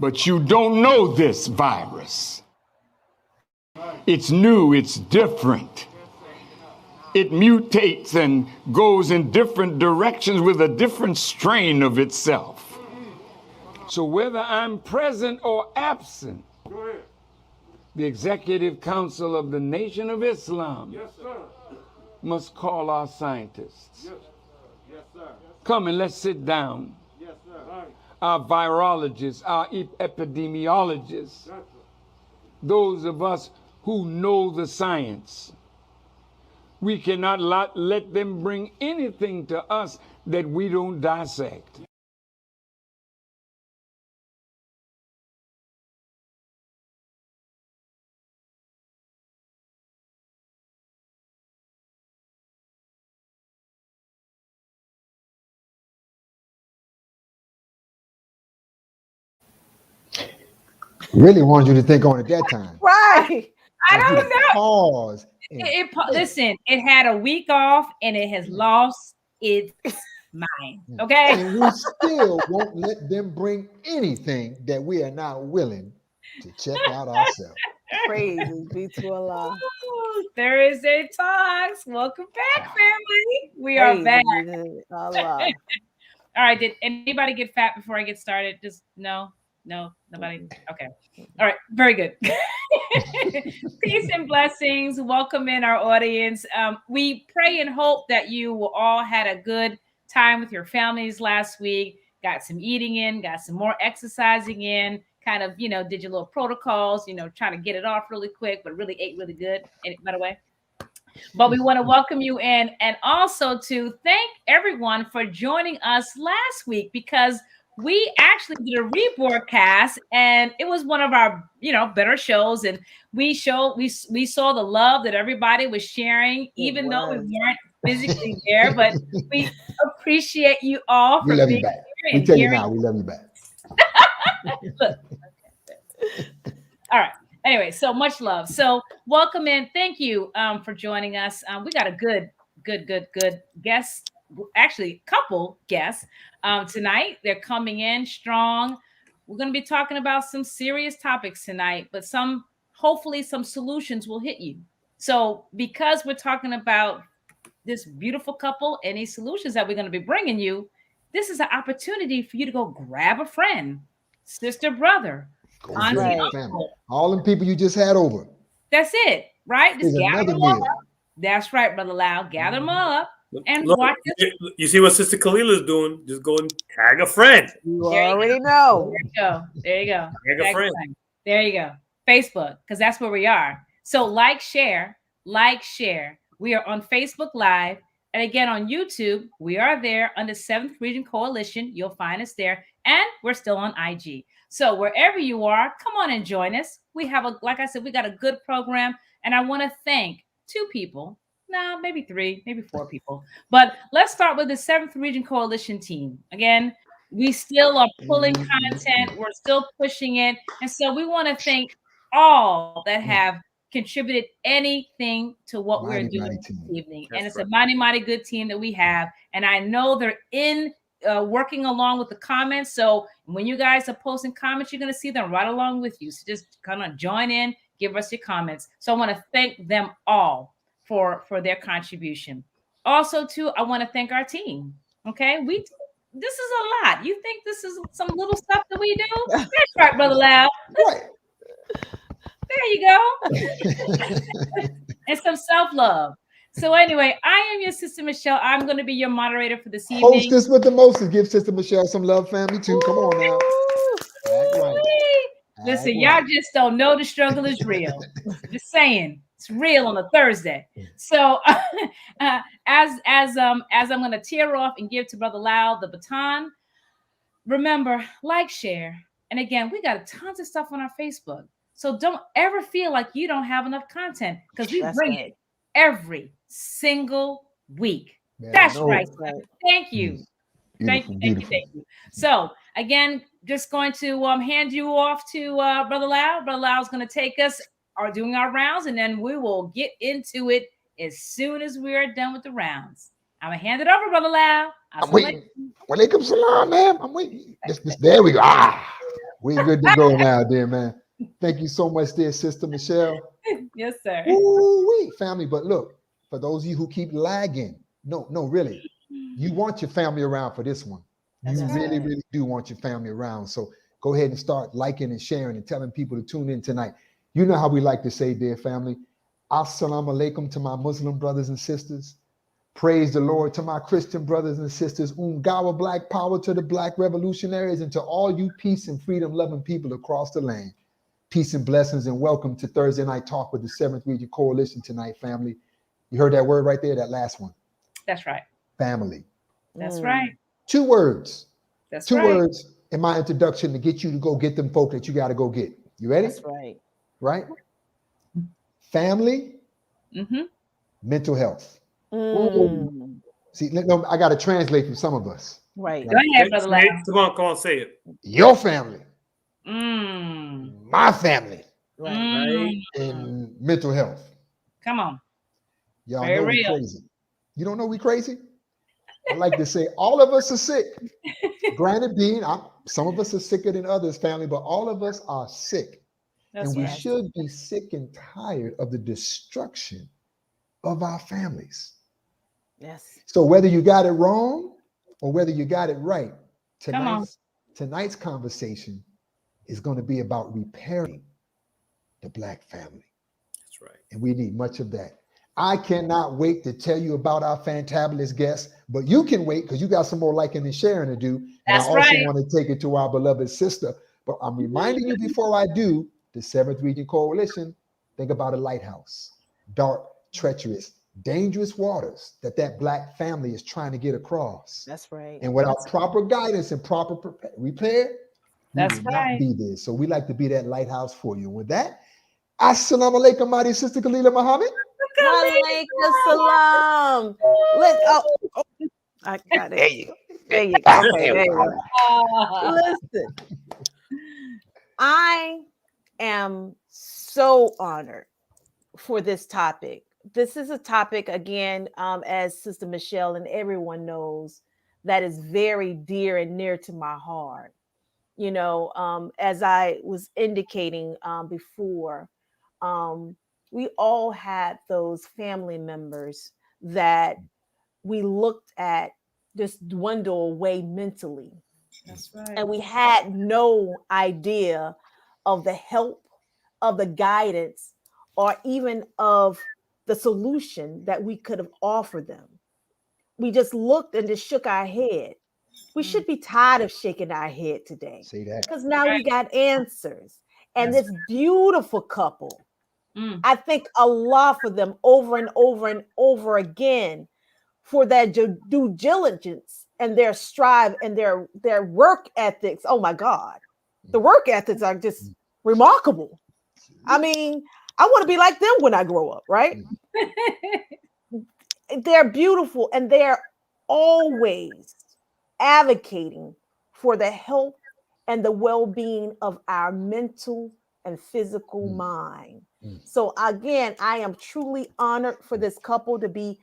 But you don't know this virus. It's new, it's different. It mutates and goes in different directions with a different strain of itself. So whether I'm present or absent, the Executive Council of the Nation of Islam must call our scientists. Come and let's sit down. Our virologists, our epidemiologists, those of us who know the science. We cannot let them bring anything to us that we don't dissect. Really wanted you to think on it that time. Right. I don't know. Pause. Listen, it had a week off and it has lost its mind. Okay. And we still won't let them bring anything that we are not willing to check out ourselves. Praises be to Allah. Thursday Talks. Welcome back, family. We are back. Allah. All right. Did anybody get fat before I get started? Just no, nobody. Okay. All right. Very good. Peace and blessings. Welcome in our audience. We pray and hope that you all had a good time with your families last week. Got some eating in, got some more exercising in. Kind of, did your little protocols, trying to get it off really quick, but really ate really good. And by the way, but we want to welcome you in and also to thank everyone for joining us last week because we actually did a rebroadcast and it was one of our, better shows. And we saw the love that everybody was sharing, even though we weren't physically there, but we appreciate you all for being here. We tell you now, we love you back. Look. All right. Anyway, so much love. So welcome in. Thank you for joining us. We got a good guest, actually couple guests tonight. They're coming in strong. We're going to be talking about some serious topics tonight, but hopefully some solutions will hit you. So because we're talking about this beautiful couple, any solutions that we're going to be bringing you, this is an opportunity for you to go grab a friend, sister, brother, auntie, uncle. All them people you just had over. That's it, right? Just gather them up. That's right, Brother Lau. Gather them up and watch this. You see what Sister Khalila is doing? Just go and tag a friend. You already know. There you go. Tag a friend. There you go. Facebook, because that's where we are. So like, share. We are on Facebook Live. And again, on YouTube, we are there under 7th Region Coalition. You'll find us there. And we're still on IG. So wherever you are, come on and join us. We have like I said, we got a good program. And I want to thank 2 people. No, maybe 3, maybe 4 people. But let's start with the 7th Region Coalition team. Again, we still are pulling content. We're still pushing it. And so we want to thank all that have contributed anything to what we're doing this evening. And it's a mighty good team that we have. And I know they're in working along with the comments. So when you guys are posting comments, you're going to see them right along with you. So just kind of join in, give us your comments. So I want to thank them all for their contribution. Also, too, I want to thank our team. Okay, this is a lot. You think this is some little stuff that we do? That's right, Brother Lau. Right. There you go. And some self-love. So anyway, I am your Sister Michelle. I'm going to be your moderator for this evening. Hostess with the mostest. Give Sister Michelle some love, family, too. Come on now. Listen, y'all just don't know the struggle is real. Just saying, it's real on a Thursday. So as I'm going to tear off and give to Brother Lau the baton, remember, like, share. And again, we got tons of stuff on our Facebook. So don't ever feel like you don't have enough content because we bring it every single week. That's right. Thank you. Thank you. So again, just going to hand you off to Brother Lau. Brother Lau is going to take us doing our rounds, and then we will get into it as soon as we are done with the rounds. I'm going to hand it over, Brother Lau. I'm waiting. Walaikum salam, ma'am. I'm waiting. There we go. We're good to go now, dear man. Thank you so much, dear Sister Michelle. Yes, sir. Woo-wee, family. But look, for those of you who keep lagging, no, really, you want your family around for this one. That's You right. really, really do want your family around. So go ahead and start liking and sharing and telling people to tune in tonight. You know how we like to say, dear family, Assalamu alaikum to my Muslim brothers and sisters. Praise the Lord to my Christian brothers and sisters. Ungawa Black Power to the Black revolutionaries and to all you peace and freedom loving people across the land. Peace and blessings and welcome to Thursday Night Talk with the 7th Region Coalition tonight, family. You heard that word right there, that last one. That's right. Family. That's right. 2 words. That's 2 right. words in my introduction to get you to go get them folk that you got to go get. You ready? That's right. Right? Family, Mm-hmm. mental health. Mm. See, no, I got to translate for some of us. Right. Go ahead, Brother Say it. Lamb. Come on, say it. Your family, Mm. my family, Right. Mm. and mental health. Come on. Y'all Very know we real. crazy. You don't know we crazy? I like to say all of us are sick. Granted being, some of us are sicker than others, family, but all of us are sick. That's And we right. should be sick and tired of the destruction of our families. Yes. So whether you got it wrong or whether you got it right, Come on. tonight's conversation is going to be about repairing the Black family. That's right. And we need much of that. I cannot wait to tell you about our fantabulous guests, but you can wait because you got some more liking and sharing to do. And That's I also right. want to take it to our beloved sister. But I'm reminding you before I do, the 7th Region Coalition, think about a lighthouse, dark, treacherous, dangerous waters that Black family is trying to get across. That's right. And without proper guidance and proper repair, we That's will right. not be there. So we like to be that lighthouse for you. With that, Assalamu alaikum, mighty sister Khalila Muhammad. Walaikum salam. I got it. There you go. There you go. Okay, there you go. Ah. Listen, I am so honored for this topic. This is a topic, again, as Sister Michelle and everyone knows, that is very dear and near to my heart. You know, as I was indicating before, we all had those family members that we looked at just dwindle away mentally. That's right. And we had no idea of the help, of the guidance, or even of the solution that we could have offered them. We just looked and just shook our head. We should be tired of shaking our head today Say that. because now we got answers. And That's this beautiful couple, Mm. I thank Allah for them over and over and over again for their due diligence and their strive and their work ethics. Oh my God, the work ethics are just remarkable. I mean, I want to be like them when I grow up, right? They're beautiful and they're always advocating for the health and the well-being of our mental and physical mind. So again, I am truly honored for this couple to be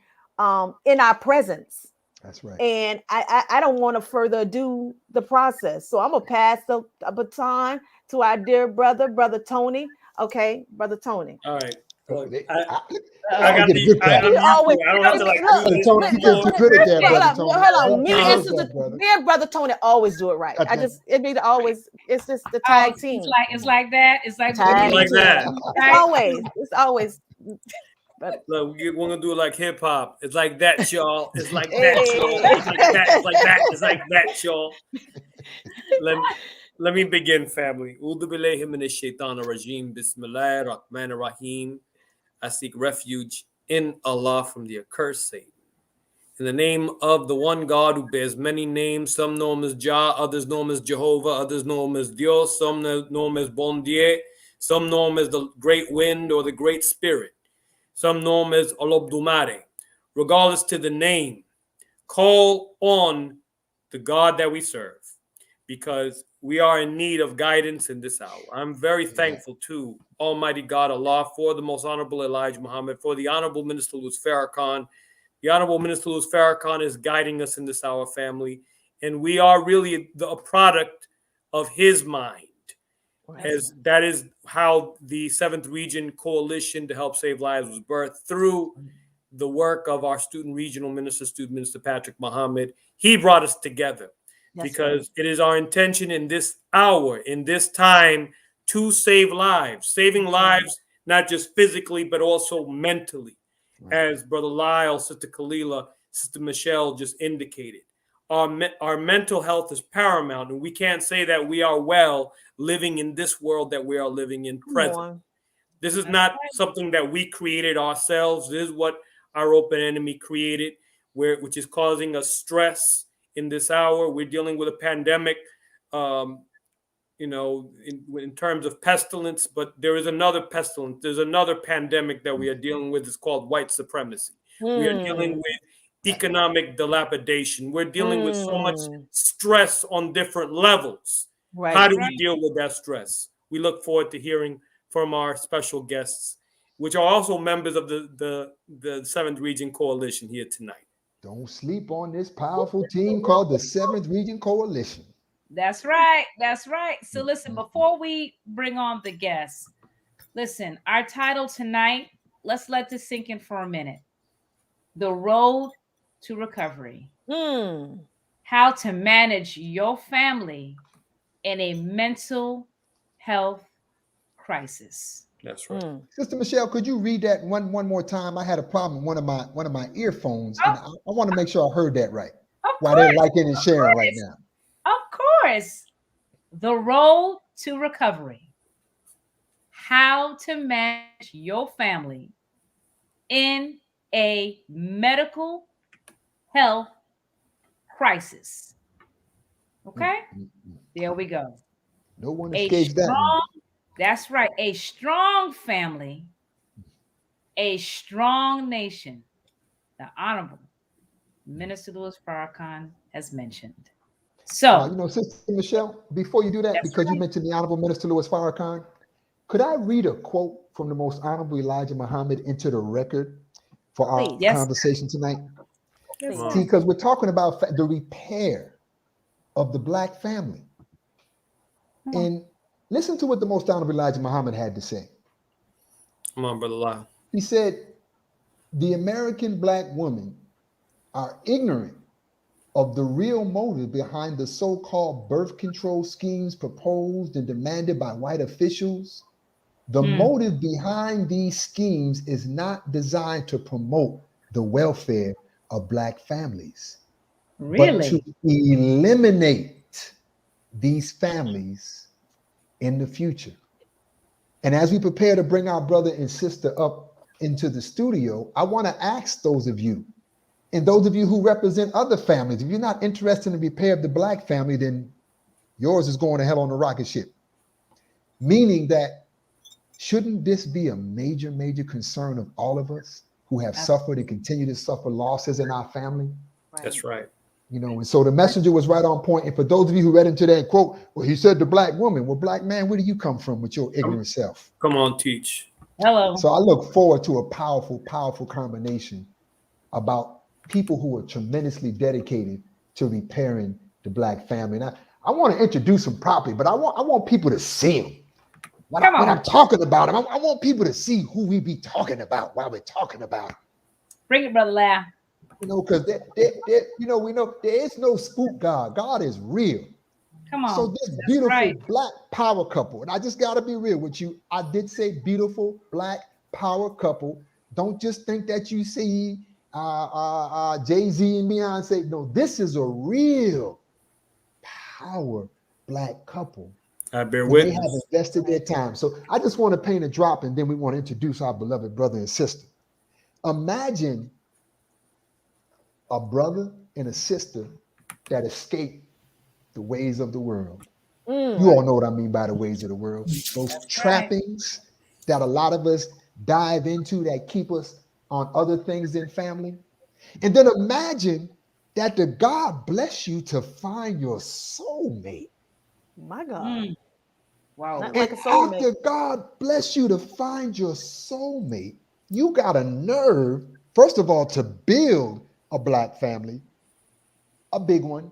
in our presence. That's right. And I don't want to further ado the process. So I'm gonna pass the baton to our dear brother Tony. Okay, Brother Tony. All right. Look, I got get a the. good I'm clap. used to always- it. I don't have to like look, do this. Tony, you get too good at that, brother Tony. Hold on. Me I and love Sister, that, brother. me and Brother Tony always do it right. I just it be always. It's just the tag team. It's like that. It's like Tag like team. that. It's always. But Look, we're gonna do it like hip hop. It's like that, y'all. It's like that, y'all. It's like that. It's like that. It's like that, y'all. Let me begin, family. Udu billahi minash shaitanir rajim. Bismillahir rahmanir rahim. I seek refuge in Allah from the accursed Satan. In the name of the one God who bears many names, some know him as Jah, others know him as Jehovah, others know him as Dios, some know him as Bon Dieu, some know him as the great wind or the great spirit. Some know him as Olobdumare. Regardless to the name, call on the God that we serve because we are in need of guidance in this hour. I'm very thankful to Almighty God Allah for the most honorable Elijah Muhammad, for the honorable Minister Louis Farrakhan. The honorable Minister Louis Farrakhan is guiding us in this hour, family, and we are really a product of his mind. As that is how the 7th Region Coalition to Help Save Lives was birthed, through the work of our student regional minister, Student Minister Patrick Muhammad. He brought us together because it is our intention in this hour, in this time, to save lives, saving lives, not just physically, but also mentally. As Brother Lyle, Sister Kalila, Sister Michelle just indicated. Our mental health is paramount, and we can't say that we are well living in this world that we are living in present. This is not something that we created ourselves. This is what our open enemy created, which is causing us stress in this hour. We're dealing with a pandemic, in terms of pestilence, but there is another pestilence. There's another pandemic that we are dealing with. It's called white supremacy. We are dealing with economic dilapidation. We're dealing with so much stress on different levels. How do we deal with that stress? We look forward to hearing from our special guests, which are also members of the 7th Region Coalition here tonight. Don't sleep on this powerful team called the 7th Region Coalition. That's right. That's right. So listen, before we bring on the guests, listen, our title tonight, let's let this sink in for a minute. The Road to Recovery. How to manage your family in a mental health crisis. That's right. Sister Michelle, could you read that one more time? I had a problem with one of my earphones, and I want to make sure I heard that right. While they're liking and sharing right now. Of course. The Road to Recovery. How to manage your family in a medical health crisis. Okay? There we go. No one escapes that one. That's right. A strong family, a strong nation. The Honorable Minister Louis Farrakhan has mentioned. So, Sister Michelle, before you do that, because you mentioned the Honorable Minister Louis Farrakhan, could I read a quote from the Most Honorable Elijah Muhammad into the record for our conversation tonight? See, because we're talking about the repair of the Black family. And listen to what the Most Honorable Elijah Muhammad had to say. Come on, Brother Lyle. He said, the American Black women are ignorant of the real motive behind the so-called birth control schemes proposed and demanded by white officials. The motive behind these schemes is not designed to promote the welfare of Black families, but to eliminate these families in the future. And as we prepare to bring our brother and sister up into the studio, I want to ask those of you, and those of you who represent other families, if you're not interested in the repair of the Black family, then yours is going to hell on a rocket ship. Meaning that, shouldn't this be a major, major concern of all of us who have suffered and continue to suffer losses in our family? That's right. And so the messenger was right on point. And for those of you who read into that quote, well, he said the Black woman. Well, Black man, where do you come from with your ignorant self? Come on, teach. Hello. So I look forward to a powerful, powerful combination about people who are tremendously dedicated to repairing the Black family. And I want to introduce them properly, but I want people to see them. When I'm talking about them, I want people to see who we be talking about while we're talking about them. Bring it, Brother Lau. Because we know there is no spook God. God is real. Come on. So this beautiful Black power couple, and I just got to be real with you. I did say beautiful Black power couple. Don't just think that you see Jay-Z and Beyonce. No, this is a real power Black couple. I bear witness. They have invested their time. So I just want to paint a drop, and then we want to introduce our beloved brother and sister. Imagine a brother and a sister that escaped the ways of the world. You all know what I mean by the ways of the world. Those trappings that a lot of us dive into that keep us on other things than family. And then imagine that the God bless you to find your soulmate. My God. Wow. Not And like a soulmate. after God bless you to find your soulmate, you got a nerve, first of all, to build a Black family, a big one.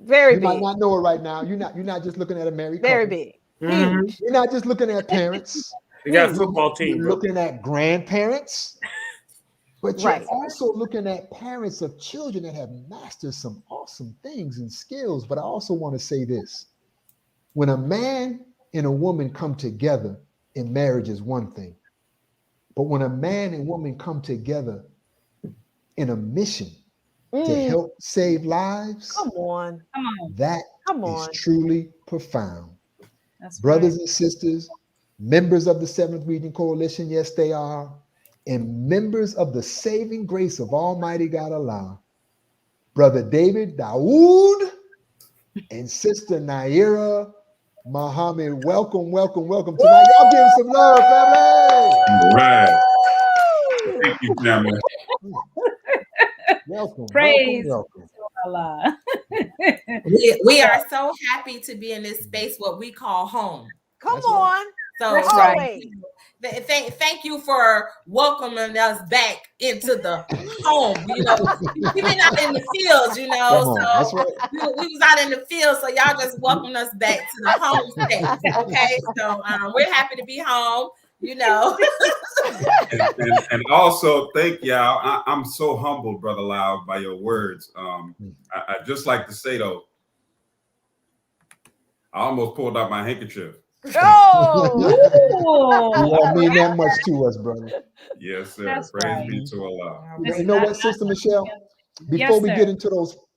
Very You big. might not know it right now. You're not just looking at a married Very couple. big. Huge. You're not just looking at parents. We got a football team, You're bro. looking at grandparents, but you're Right. also looking at parents of children that have mastered some awesome things and skills. But I also want to say this: when a man and a woman come together in marriage is one thing, but when a man and woman come together in a mission to help save lives, Come on. Come on. that Come is on. truly profound. That's Brothers right. and sisters, members of the 7th Region Coalition, yes, they are, and members of the saving grace of Almighty God Allah, Brother David Dawood and Sister Naira Muhammad. Welcome, welcome, welcome tonight. Y'all give some love, family. Right. Thank you, family. Welcome, Praise welcome, welcome. Allah. We are so happy to be in this space, what we call home. Come That's right. on. So That's right. Always. thank you for welcoming us back into the home. You know, we've been out in the fields, you know. Come on, So that's right. we was out in the field, so y'all just welcomed us back to the home state. Okay, so we're happy to be home. You know, And also thank y'all. I'm so humbled, Brother Loud, by your words. I just like to say though, I almost pulled out my handkerchief. Oh. You all mean that much to us, brother. Yes, sir. That's Praise right. be to Allah. You know what, Sister Michelle? Before Yes, we sir. get into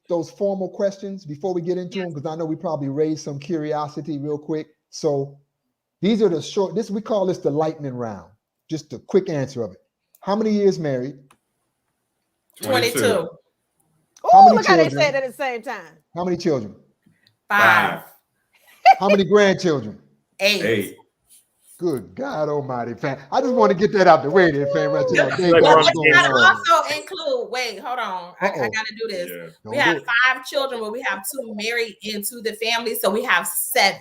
those formal questions, before we get into them, because I know we probably raised some curiosity real quick. So these are the short, we call this the lightning round. Just a quick answer of it. How many years married? 22, How Oh, many look how they children? said it at the same time. How many children? 5, How many grandchildren? 8. 8. Good God Almighty, fam! I just want to get that out the way, there, fam. Right there, Like Well, Ron let's James. not on. also include. Wait, hold on. I Uh-oh. gotta do this. Yeah. We Don't have do it. 5 children, but we have 2 married into the family, so we have 7.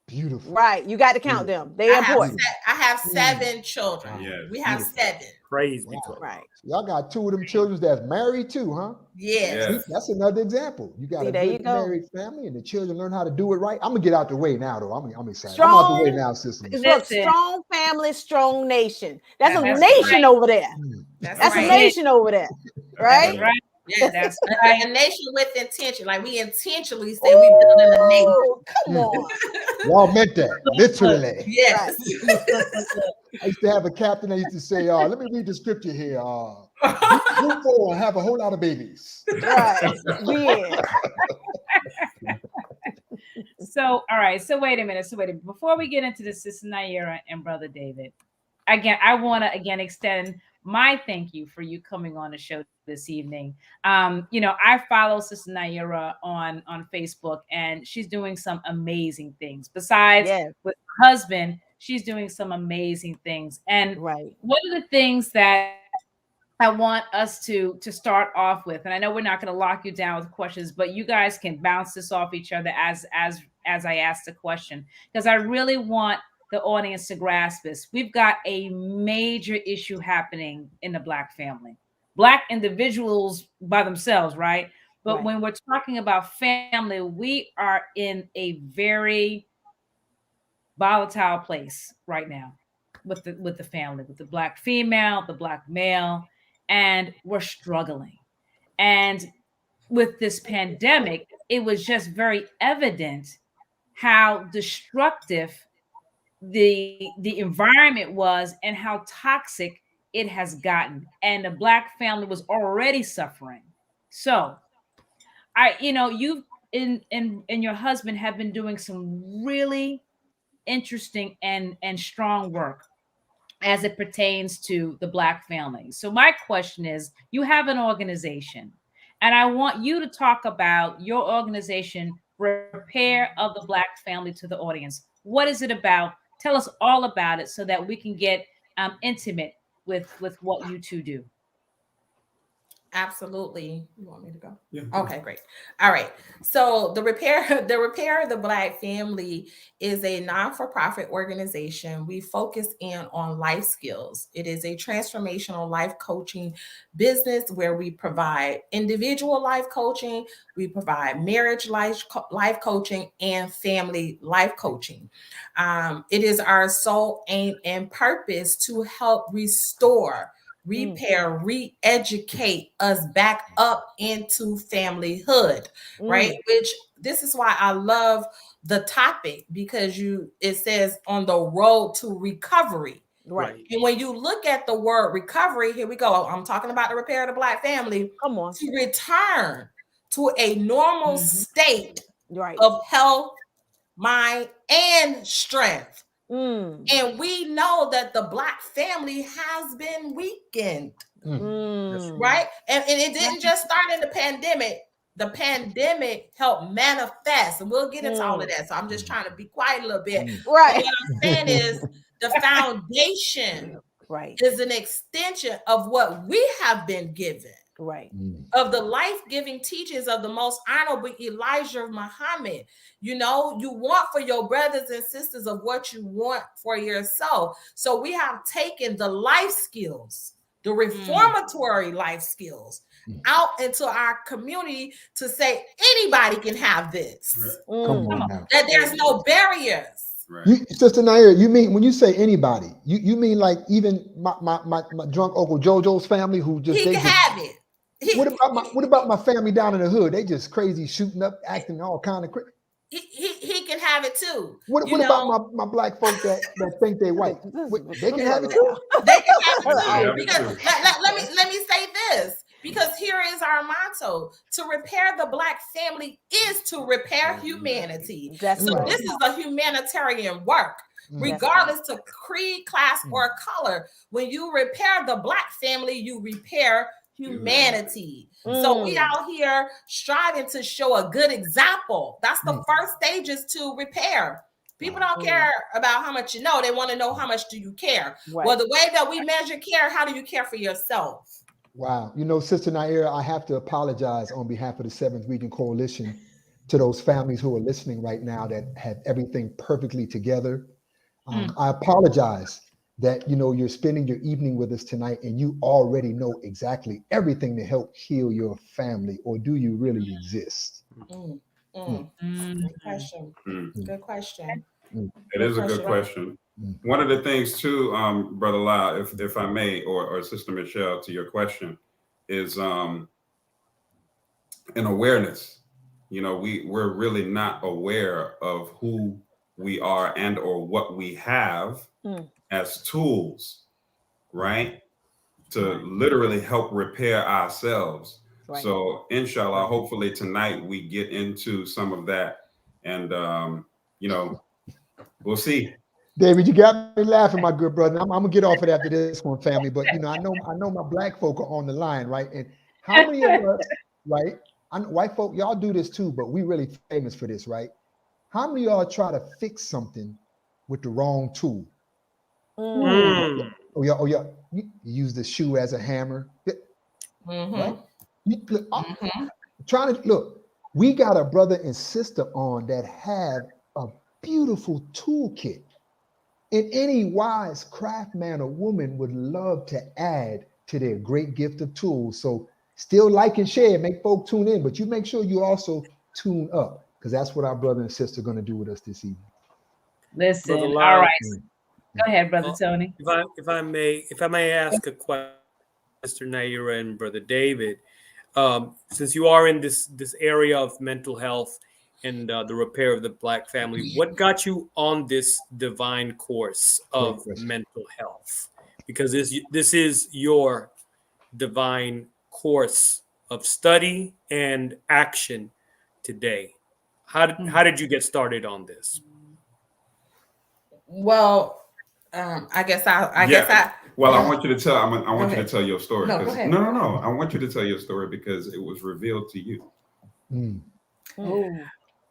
Beautiful. Right. You got to count them. They important. I have 7 children. Yes. We have Beautiful. 7. Praise be Wow. to Allah. Right. Y'all got 2 of them children that's married too, huh? Yes. Yes. That's another example. You got See, a there you good go. married family, and the children learn how to do it right. I'm gonna get out the way now, though. I'm excited. Strong. I'm out the way now, sister. Look, Listen. strong family, strong nation. That's a That's nation right. over there. That's That's a right. nation over there. Right? That's right. Yes. That's A right. nation with intention. Like we intentionally say we building a nation. Ooh, come on. Y'all meant that literally. Yes. I used to have a captain that used to say, "Let me read the scripture here. Be fruitful and have a whole lot of babies." Right. The end. So, all right. So wait a minute. Before we get into this, Sister Naira and Brother David, again, I want to again extend my thank you for you coming on the show this evening. I follow Sister Naira on Facebook, and she's doing some amazing things. Besides Yes. with her husband, she's doing some amazing things. And Right. one of the things that I want us to start off with, and I know we're not going to lock you down with questions, but you guys can bounce this off each other as I ask the question, because I really want the audience to grasp this. We've got a major issue happening in the Black family, Black individuals by themselves, right? But Right. when we're talking about family, we are in a very volatile place right now with the family, with the Black female, the Black male, and we're struggling. And with this pandemic, it was just very evident how destructive the environment was and how toxic it has gotten. And the Black family was already suffering. So you and your husband have been doing some really interesting and strong work as it pertains to the Black family. So my question is, you have an organization, and I want you to talk about your organization, Repair of the Black Family, to the audience. What is it about? Tell us all about it so that we can get intimate with what you two do. Absolutely. You want me to go? Yeah. Okay, great. All right. So the repair of the Black family is a non-for-profit organization. We focus in on life skills. It is a transformational life coaching business where we provide individual life coaching, we provide marriage life coaching, and family life coaching. It is our sole aim and purpose to help restore, repair, re-educate us back up into familyhood, right? Which this is why I love the topic, because it says on the road to recovery. Right. And when you look at the word recovery, here we go. I'm talking about the repair of the Black family. Come on. To return to a normal state Right. of health, mind, and strength. Mm. And we know that the Black family has been weakened, right? And it didn't just start in the pandemic. The pandemic helped manifest, and we'll get into all of that. So I'm just trying to be quiet a little bit. Right. But what I'm saying is the foundation Right. is an extension of what we have been given. Right. Of the life-giving teachings of the most honorable Elijah Muhammad. You know, you want for your brothers and sisters of what you want for yourself. So we have taken the life skills, the reformatory life skills, out into our community to say anybody can have this. Come on now. That there's no barriers. Right. Sister Nair, you mean when you say anybody, you mean like even my drunk Uncle JoJo's family who just He they can just, have it. what about my family down in the hood? They just crazy, shooting up, acting all kind of crazy. He can have it too. What about my Black folk that think they white? They can have it too. They can have it Yeah, too. Because let me say this. Because here is our motto: to repair the Black family is to repair humanity. That's so right. this is a humanitarian work, regardless to creed, class, or color. When you repair the Black family, you repair humanity. So we out here striving to show a good example. That's the first stages to repair. People don't care about how much you know. They want to know how much do you care. Right. Well, the way that we measure care, how do you care for yourself? Wow. You know, Sister Naira, I have to apologize on behalf of the 7th Region Coalition to those families who are listening right now that have everything perfectly together. I apologize that, you know, you're spending your evening with us tonight and you already know exactly everything to help heal your family, or do you really exist? Good question. Good question. It is a good question. One of the things too, Brother Lau, if I may, or Sister Michelle, to your question, is an awareness. You know, we're really not aware of who we are and or what we have as tools, right? To literally help repair ourselves. Right. So inshallah, hopefully tonight we get into some of that, and you know, we'll see. David, you got me laughing, my good brother. I'm gonna get off it after this one, family. But you know, I know my Black folk are on the line, right? And how many of us, right? I know white folk, y'all do this too, but we really famous for this, right? How many of y'all try to fix something with the wrong tool? Oh yeah, you use the shoe as a hammer. Right? Trying to look, we got a brother and sister on that have a beautiful toolkit. And any wise craftsman or woman would love to add to their great gift of tools. So still like and share, make folk tune in, but you make sure you also tune up, because that's what our brother and sister are going to do with us this evening. Listen, Brother all Lyle, right. Go ahead, Brother Tony. If I may ask a question, Mr. Naira and Brother David, since you are in this area of mental health and the repair of the Black family, what got you on this divine course of mental health? Because this is your divine course of study and action today. How did you get started on this? Well, I guess I. Well, I want you to tell. I want you to tell your story. No, go ahead. No. I want you to tell your story because it was revealed to you.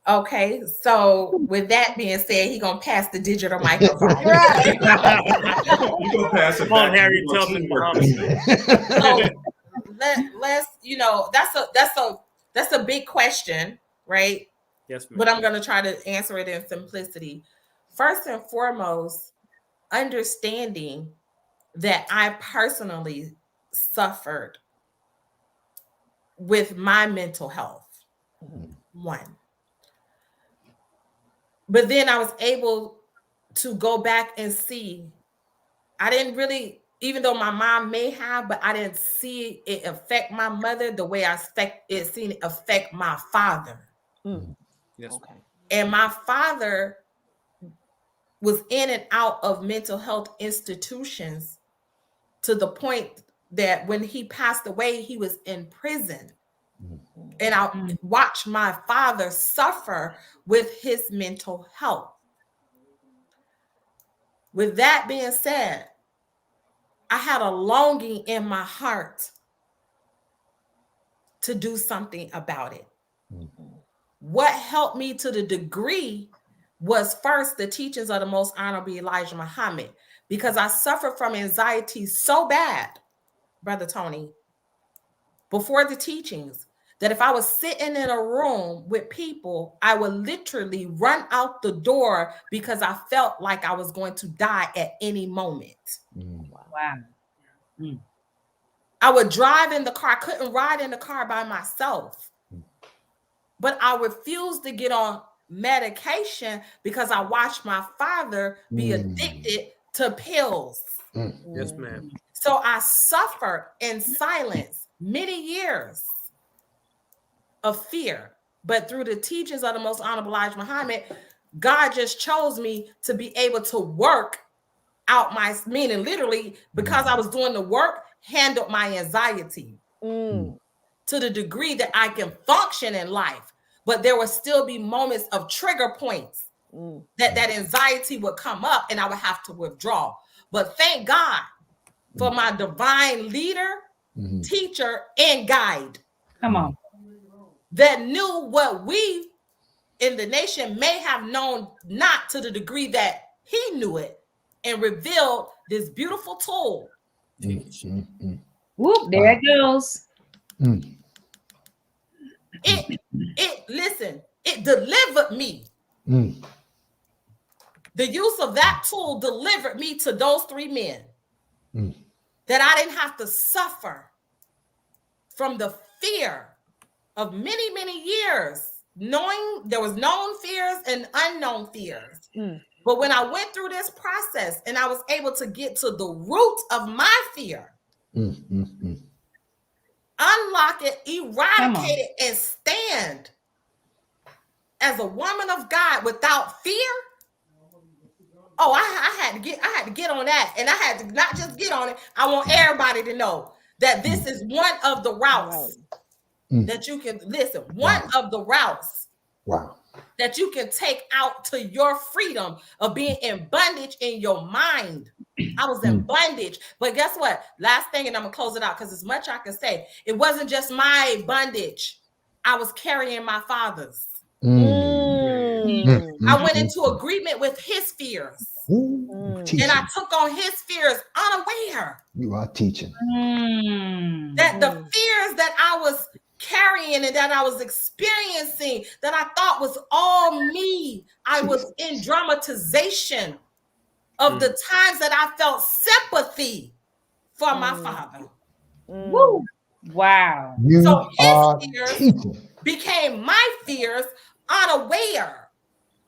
Okay, so with that being said, he gonna pass the digital microphone. You gonna pass it Come on, back. Harry Tubman, Muhammad. let's that's a big question, right? Yes, ma'am. But I'm going to try to answer it in simplicity. First and foremost, understanding that I personally suffered with my mental health. One. But then I was able to go back and see. I didn't really, even though my mom may have, but I didn't see it affect my mother the way I seen it affect my father. Yes. Okay. And my father was in and out of mental health institutions to the point that when he passed away, he was in prison. And I watched my father suffer with his mental health. With that being said, I had a longing in my heart to do something about it. What helped me to the degree was first the teachings of the Most Honorable Elijah Muhammad, because I suffered from anxiety so bad, Brother Tony, before the teachings, that if I was sitting in a room with people, I would literally run out the door because I felt like I was going to die at any moment. Wow. I would drive in the car. I couldn't ride in the car by myself. But I refused to get on medication because I watched my father be addicted to pills. Yes, ma'am. So I suffered in silence many years of fear. But through the teachings of the Most Honorable Elijah Muhammad, God just chose me to be able to work out my, meaning literally, because I was doing the work, handled my anxiety to the degree that I can function in life. But there would still be moments of trigger points that anxiety would come up and I would have to withdraw. But thank God for my divine leader, teacher, and guide. Come on. That knew what we in the nation may have known, not to the degree that he knew it, and revealed this beautiful tool. Whoop, there it goes. It delivered me. The use of that tool delivered me to those three men. That I didn't have to suffer from the fear of many, many years, knowing there was known fears and unknown fears. But when I went through this process and I was able to get to the root of my fear, unlock it, eradicate it, and stand as a woman of God without fear. Oh, I had to get on that. And I had to not just get on it. I want everybody to know that this is one of the routes that you can listen, one of the routes that you can take out to your freedom of being in bondage in your mind. I was in bondage, but guess what? Last thing, and I'm gonna close it out because as much I can say, it wasn't just my bondage. I was carrying my father's. I went into agreement with his fears. And I took on his fears unaware. You are teaching. That the fears that I was carrying and that I was experiencing, that I thought was all me. I was in dramatization of the times that I felt sympathy for my father. Woo. Wow. So his fears became my fears unaware.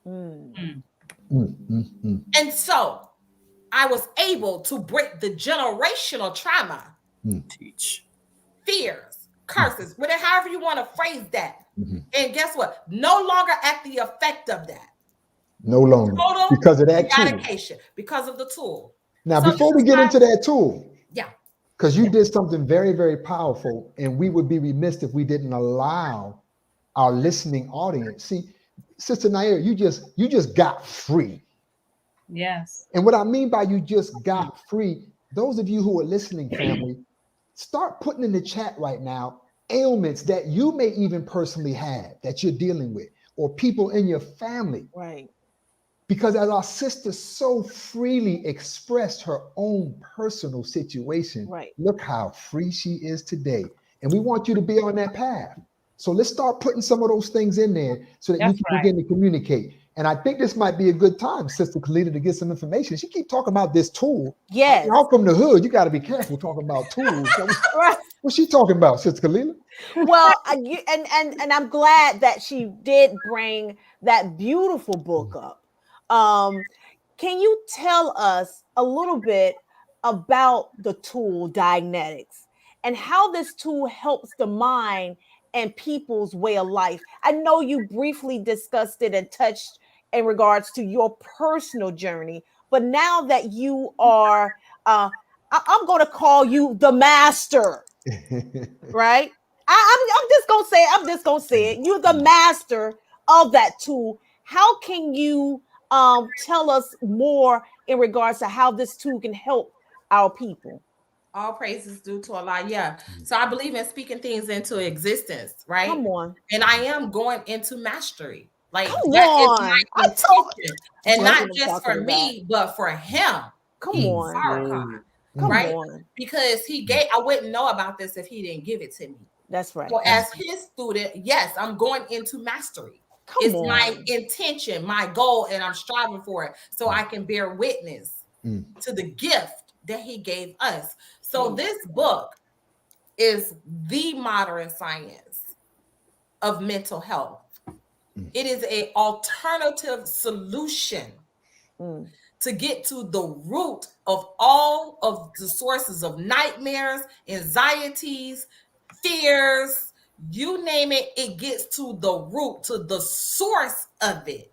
And so I was able to break the generational trauma, teach fears, curses, whatever, however you want to phrase that. And guess what? No longer at the effect of that. No longer. Total because of that eradication, tool. Because of the tool. Now, so before we get into that tool, because you did something very, very powerful, and we would be remiss if we didn't allow our listening audience. See, Sister Nair, you just got free. Yes. And what I mean by you just got free, those of you who are listening, family, start putting in the chat right now ailments that you may even personally have that you're dealing with, or people in your family. Right. Because as our sister so freely expressed her own personal situation, look how free she is today. And we want you to be on that path. So let's start putting some of those things in there so that That's you can right. begin to communicate. And I think this might be a good time, Sister Kalita, to get some information. She keep talking about this tool. Yes. Y'all from the hood, you got to be careful talking about tools. Right. What's she talking about, Sister Kalita? Well, and I'm glad that she did bring that beautiful book up. Can you tell us a little bit about the tool Dianetics and how this tool helps the mind and people's way of life? I know you briefly discussed it and touched in regards to your personal journey, but now that you are, I'm going to call you the master, right? I'm just gonna say it. I'm just gonna say it. You're the master of that tool. How can you tell us more in regards to how this tool can help our people? All praises due to Allah. Yeah. So I believe in speaking things into existence, right? Come on. And I am going into mastery. Like Come that is on. my intention. And That's not what I'm just talking for me, but for him. Come He, on. Farrakhan, Come right? on. Because he gave, I wouldn't know about this if he didn't give it to me. That's right. So as his student, yes, I'm going into mastery. Come It's my on. intention, my goal, and I'm striving for it so I can bear witness to the gift that he gave us. So this book is the modern science of mental health. It is an alternative solution to get to the root of all of the sources of nightmares, anxieties, fears, you name it, it gets to the root, to the source of it.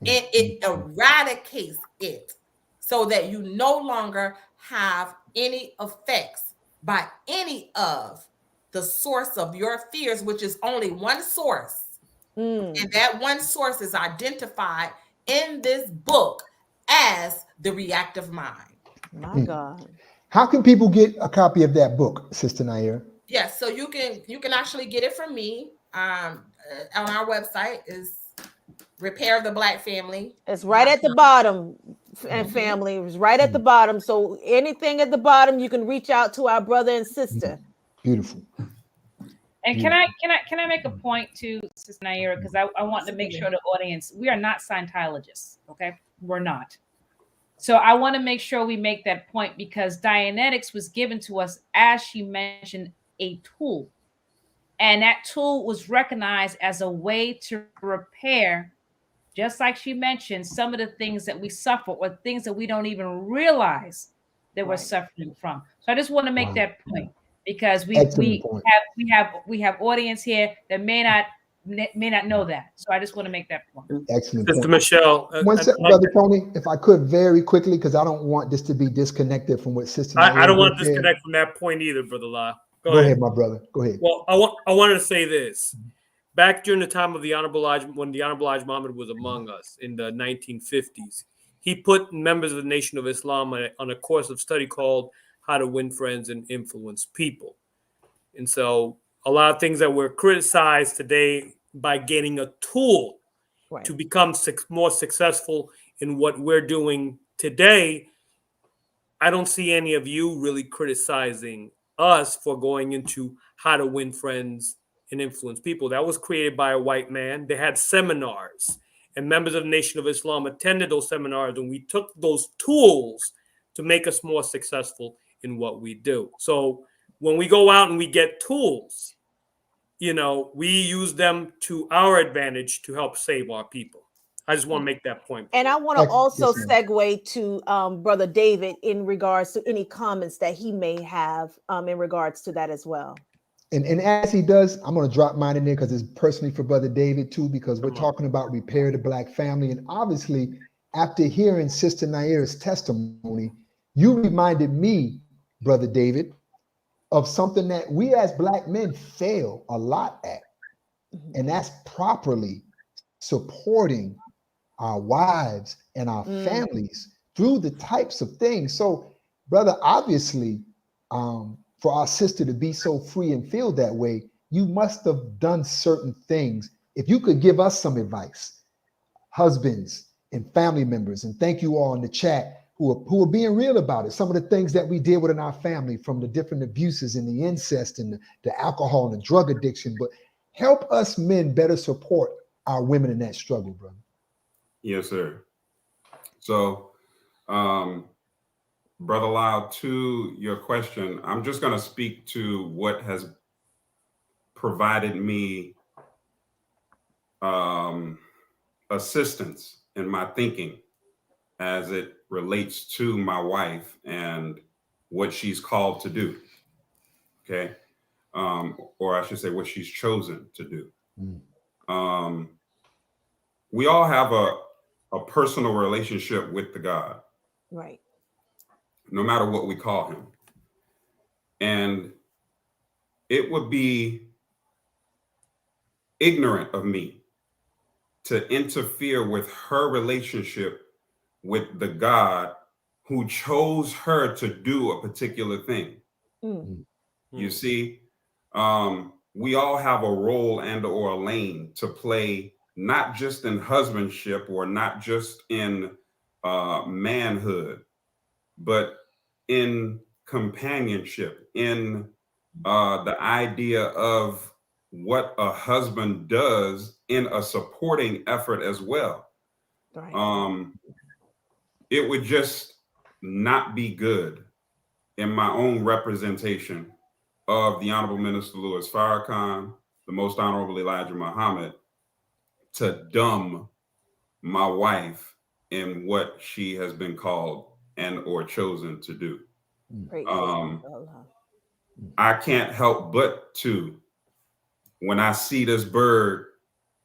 And it eradicates it so that you no longer have any effects by any of the source of your fears, which is only one source. And that one source is identified in this book as the reactive mind. My God. How can people get a copy of that book, Sister Naira? Yes, so you can actually get it from me on our website is Repair the Black Family. It's right at the bottom, and family. It's right at the bottom. So anything at the bottom, you can reach out to our brother and sister. Beautiful. And can I make a point to Sister Naira, because I want to make sure the audience, we are not Scientologists, okay? We're not. So I want to make sure we make that point, because Dianetics was given to us, as she mentioned, a tool. And that tool was recognized as a way to repair, just like she mentioned, some of the things that we suffer or things that we don't even realize that we're suffering from. So I just want to make that point, because we have audience here that may not know that. So I just want to make that point. Excellent Sister point. Michelle. One second, Brother Tony, if I could, very quickly, because I don't want this to be disconnected from what Sister Naira I don't want to said. disconnect from that point either, Brother La. Go ahead, my brother. Go ahead. Well, I wanted to say this. Back during the time of the Honorable Elijah, when the Honorable Elijah Muhammad was among us in the 1950s, he put members of the Nation of Islam on a course of study called How to Win Friends and Influence People. And so a lot of things that were criticized today by getting a tool to become more successful in what we're doing today, I don't see any of you really criticizing us for going into how to win friends and influence people. That was created by a white man. They had seminars, and members of the Nation of Islam attended those seminars, and we took those tools to make us more successful in what we do. So when we go out and we get tools, we use them to our advantage to help save our people. I just want to make that point. And I want to also segue to Brother David in regards to any comments that he may have in regards to that as well. And as he does, I'm going to drop mine in there because it's personally for Brother David too, because we're talking about Repair the Black Family. And obviously, after hearing Sister Naira's testimony, you reminded me, Brother David, of something that we as Black men fail a lot at. And that's properly supporting our wives and our families through the types of things. So, brother, obviously, for our sister to be so free and feel that way, you must have done certain things. If you could give us some advice, husbands and family members, and thank you all in the chat who are being real about it. Some of the things that we deal with in our family, from the different abuses and the incest and the alcohol and the drug addiction. But help us men better support our women in that struggle, brother. Yes, sir. So, Brother Lyle, to your question, I'm just going to speak to what has provided me assistance in my thinking as it relates to my wife and what she's called to do. Okay. Or I should say what she's chosen to do. We all have a personal relationship with the God. Right. No matter what we call him. And it would be ignorant of me to interfere with her relationship with the God who chose her to do a particular thing. You see, we all have a role and or a lane to play, not just in husbandship or not just in manhood, but in companionship, in the idea of what a husband does in a supporting effort as well. Right. It would just not be good in my own representation of the Honorable Minister Louis Farrakhan, the Most Honorable Elijah Muhammad, to dumb my wife in what she has been called and or chosen to do. I can't help but to, when I see this bird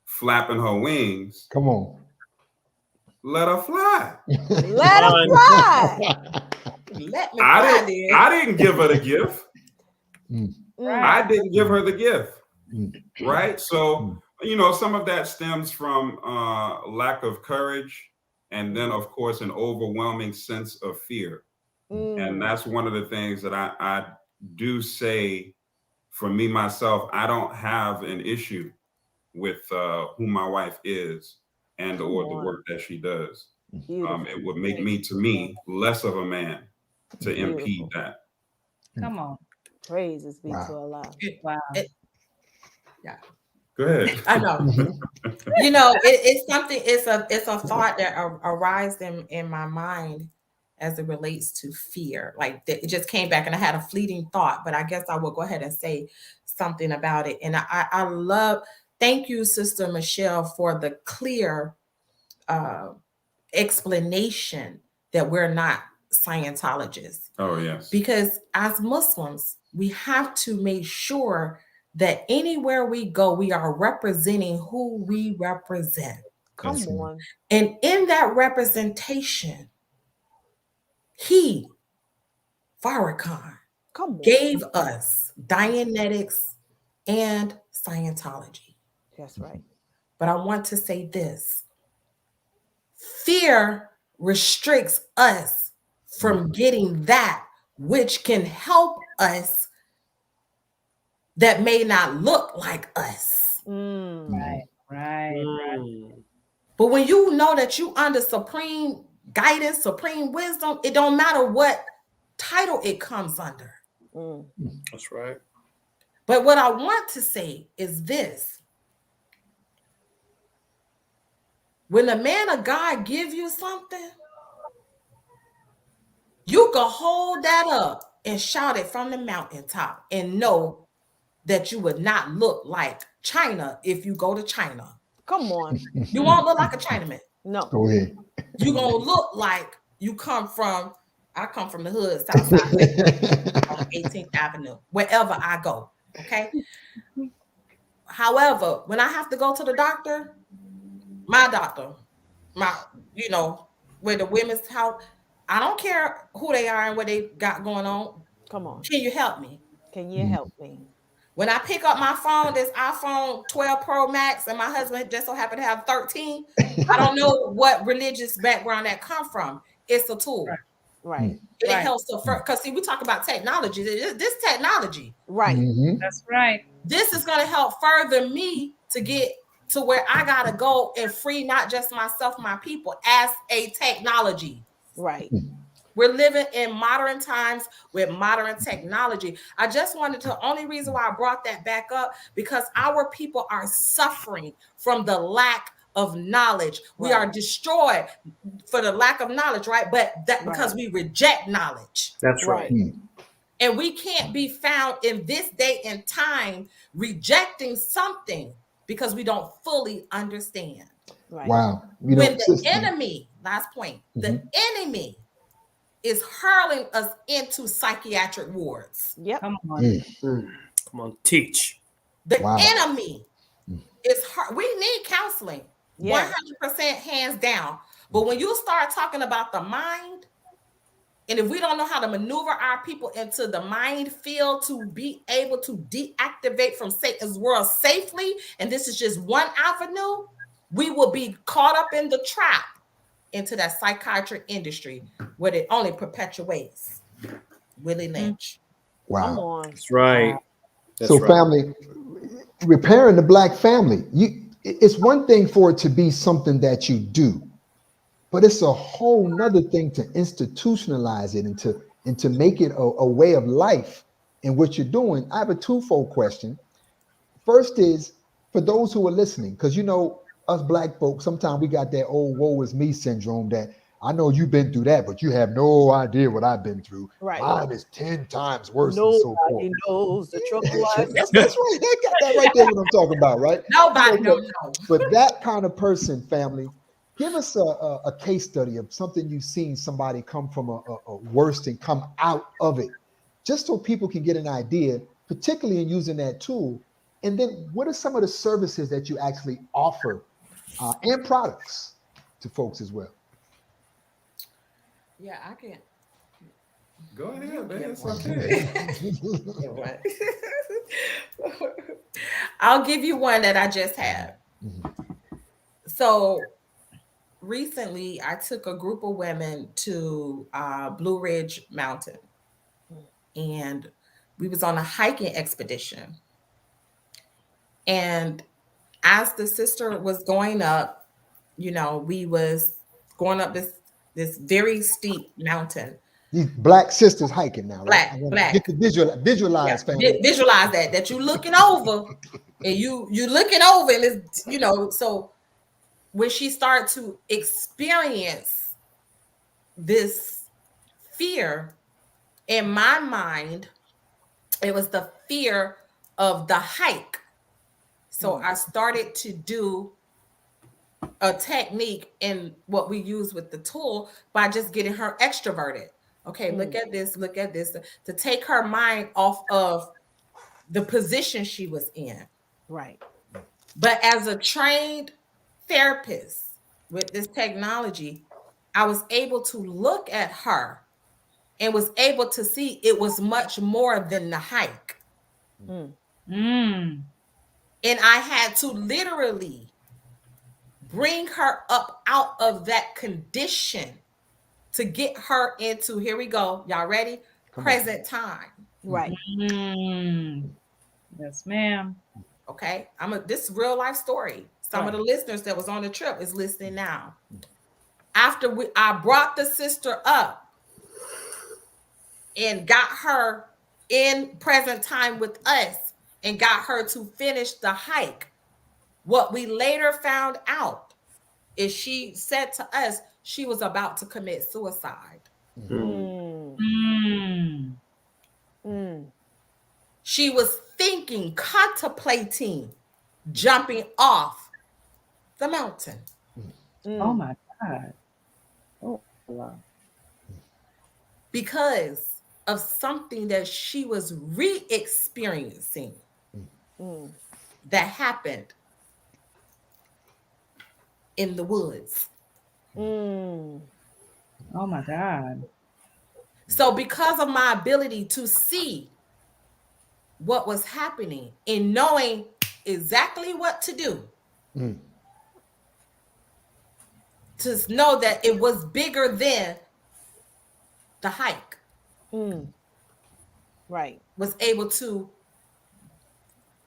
flapping her wings, come on, let her fly. Let her fly. Let me fly, I didn't give her the gift. Right. I didn't give her the gift. Right? So, you know, some of that stems from lack of courage, and then, of course, an overwhelming sense of fear. And that's one of the things that I do say for me, myself. I don't have an issue with who my wife is and or the work that she does. It would make me, to me, less of a man to impede that. Come on. Praises be to Allah. Wow. Yeah. Go ahead. I know. You know, it's something. It's a thought that arises in my mind as it relates to fear. Like it just came back, and I had a fleeting thought, but I guess I will go ahead and say something about it. And I love. Thank you, Sister Michelle, for the clear explanation that we're not Scientologists. Oh yes. Because as Muslims, we have to make sure that anywhere we go, we are representing who we represent. Come on. And in that representation, he, Farrakhan, gave us Dianetics and Scientology. That's right. But I want to say this. Fear restricts us from getting that which can help us that may not look like us. Right. But when you know that you under supreme guidance, supreme wisdom, it don't matter what title it comes under. That's right. But what I want to say is this. When the man of God give you something, you can hold that up and shout it from the mountaintop and know that you would not look like China if you go to China. Come on. You won't look like a Chinaman. No. Go ahead. You're going to look like you come from, I come from the hood, south side, on 18th Avenue, wherever I go, okay? However, when I have to go to the doctor, my doctor, you know, where the women's house, I don't care who they are and what they got going on. Come on. Can you help me? Can you help me? When I pick up my phone, this iPhone 12 Pro Max, and my husband just so happened to have 13, I don't know what religious background that come from. It's a tool. Right. It helps to first, because see, we talk about technology. This technology. Right. That's right. This is going to help further me to get to where I got to go and free not just myself, my people, as a technology. Right. We're living in modern times with modern technology. I just wanted to, only reason why I brought that back up, because our people are suffering from the lack of knowledge. We are destroyed for the lack of knowledge, right? But that because we reject knowledge. That's right. And we can't be found in this day and time rejecting something because we don't fully understand. Wow. When the enemy, last point, the enemy is hurling us into psychiatric wards. Come on. Come on, teach. The enemy is hard. We need counseling, 100% hands down. But when you start talking about the mind, and if we don't know how to maneuver our people into the mind field to be able to deactivate from Satan's world safely, and this is just one avenue, we will be caught up in the trap into that psychiatric industry where it only perpetuates Willie Lynch. Wow. That's right. That's so right. family, repairing the Black family, it's one thing for it to be something that you do, but it's a whole nother thing to institutionalize it and to make it a way of life in what you're doing. I have a twofold question. First is for those who are listening, because us Black folks, sometimes we got that old woe is me syndrome that I know you've been through that, but you have no idea what I've been through. Mine is 10 times worse and so forth. Nobody knows the trouble I That's right. They got that right there what I'm talking about, right? Nobody knows. But that kind of person, family, give us a case study of something you've seen somebody come from a worst and come out of it, just so people can get an idea, particularly in using that tool. And then what are some of the services that you actually offer and products to folks as well? Yeah, I can. Go ahead, man. It's okay. I'll give you one that I just had. So recently, I took a group of women to Blue Ridge Mountain, and we was on a hiking expedition. And as the sister was going up, we was going up this very steep mountain. These Black sisters hiking now, right? Black. Get to visualize, family. Visualize that you're looking over, and you looking over, and it's so when she started to experience this fear, in my mind, it was the fear of the hike. So I started to do a technique in what we use with the tool by just getting her extroverted. Okay, look at this, to take her mind off of the position she was in. Right. But as a trained therapist with this technology, I was able to look at her and was able to see it was much more than the hike. And I had to literally bring her up out of that condition to get her into, here we go, y'all ready? Present time. Right. Yes, ma'am. Okay, this real life story. Some of the listeners that was on the trip is listening now. After I brought the sister up and got her in present time with us and got her to finish the hike, what we later found out is she said to us she was about to commit suicide. She was thinking, contemplating jumping off the mountain. Oh my God. Oh, wow. Because of something that she was re-experiencing that happened in the woods. Oh my God. So because of my ability to see what was happening and knowing exactly what to do, to know that it was bigger than the hike, right, was able to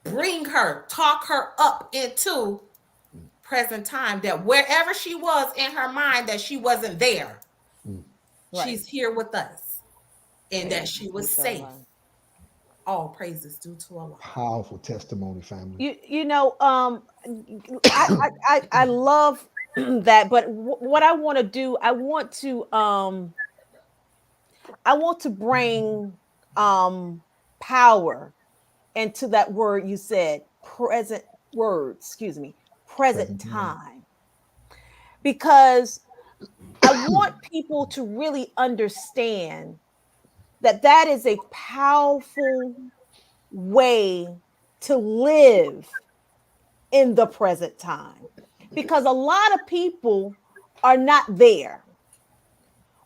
bring her, talk her up into present time, that wherever she was in her mind that she wasn't there, She's here with us, and that she was safe. All praises due to Allah. Powerful testimony, family. You know, I love that, but what I want to do, I want to bring power into that word you said, present present time, because I want people to really understand that that is a powerful way to live in the present time, because a lot of people are not there.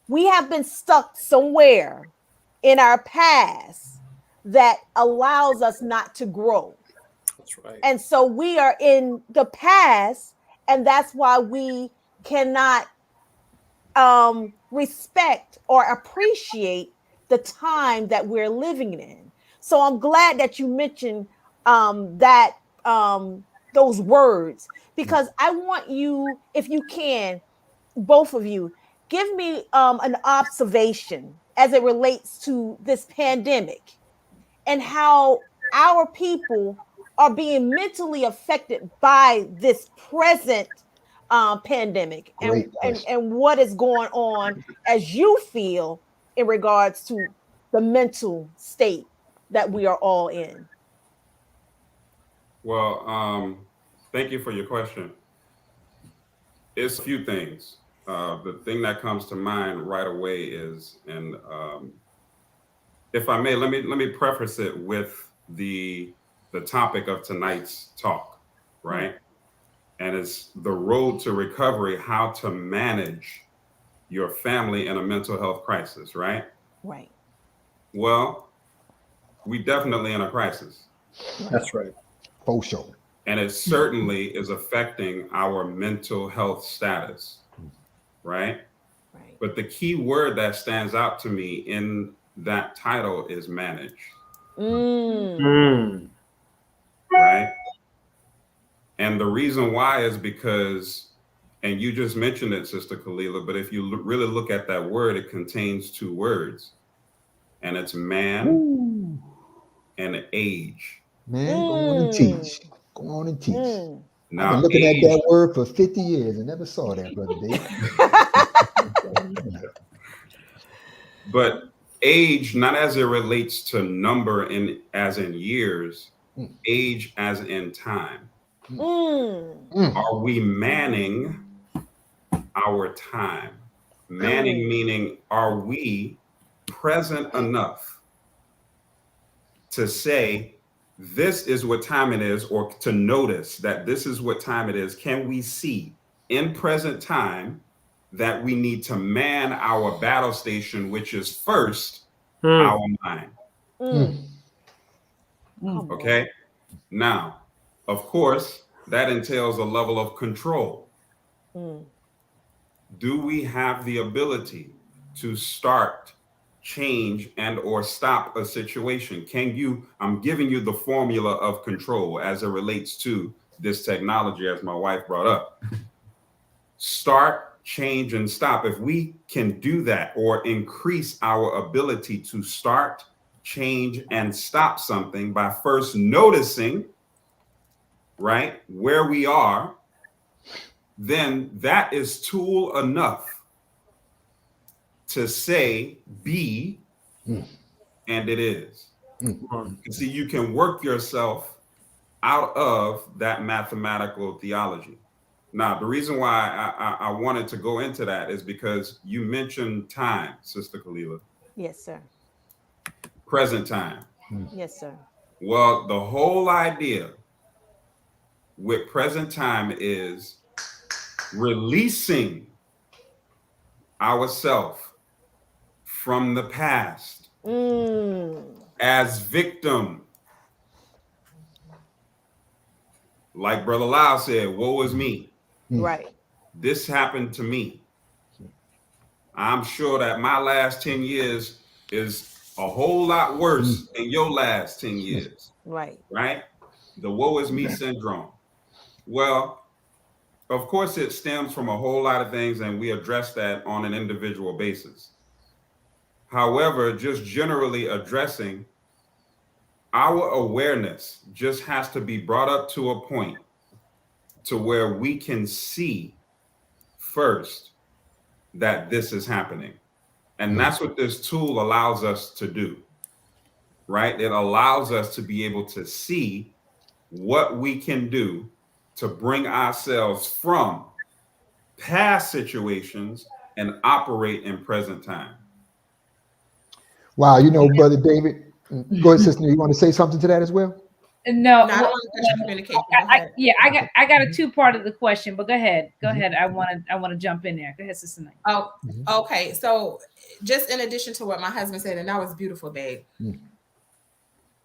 We have been stuck somewhere in our past that allows us not to grow. That's right. And so we are in the past, and that's why we cannot respect or appreciate the time that we're living in. So I'm glad that you mentioned that those words, because I want you, if you can, both of you, give me an observation as it relates to this pandemic and how our people are being mentally affected by this present pandemic, and what is going on as you feel in regards to the mental state that we are all in. Well, thank you for your question. It's a few things. The thing that comes to mind right away is, and if I may, let me preface it with the topic of tonight's talk, right? And it's the road to recovery, how to manage your family in a mental health crisis, right? Right. Well, we definitely in a crisis. That's right. For sure. And it certainly is affecting our mental health status, right? Right. But the key word that stands out to me in that title is manage. Right? And the reason why is because, and you just mentioned it, Sister Kalila, but if you really look at that word, it contains two words, and it's man and age. Man, go on and teach. Go on and teach. Now, I've been looking at that word for 50 years and never saw that, Brother Dave. But age, not as it relates to number as in years, age as in time. Are we manning our time? Manning meaning, are we present enough to say, this is what time it is, or to notice that this is what time it is? Can we see in present time that we need to man our battle station, which is first our mind? Okay. Now, of course, that entails a level of control. Do we have the ability to start, change, and or stop a situation? Can you, I'm giving you the formula of control as it relates to this technology, as my wife brought up. Start, change, and stop. If we can do that, or increase our ability to start, change, and stop something by first noticing, right, where we are, then that is tool enough to say be, and it is. See, you can work yourself out of that mathematical theology. Now, the reason why I wanted to go into that is because you mentioned time, Sister Kalila. Yes, sir. Present time. Yes, sir. Well, the whole idea with present time is releasing ourselves from the past as victim. Like Brother Lau said, woe is me. Right. This happened to me. I'm sure that my last 10 years is a whole lot worse than your last 10 years. Right. Right? The woe is me syndrome. Well, of course, it stems from a whole lot of things, and we address that on an individual basis. However, just generally addressing our awareness just has to be brought up to a point to where we can see first that this is happening. And that's what this tool allows us to do, right? It allows us to be able to see what we can do to bring ourselves from past situations and operate in present time. Wow, you know, Brother David, go ahead, sister. You want to say something to that as well? No, I don't want to touch your communication. Go ahead. I got a two-part of the question, but go ahead. Go ahead. I want to jump in there. Go ahead, Sister Knight. Oh, okay. So just in addition to what my husband said, and that was beautiful, babe.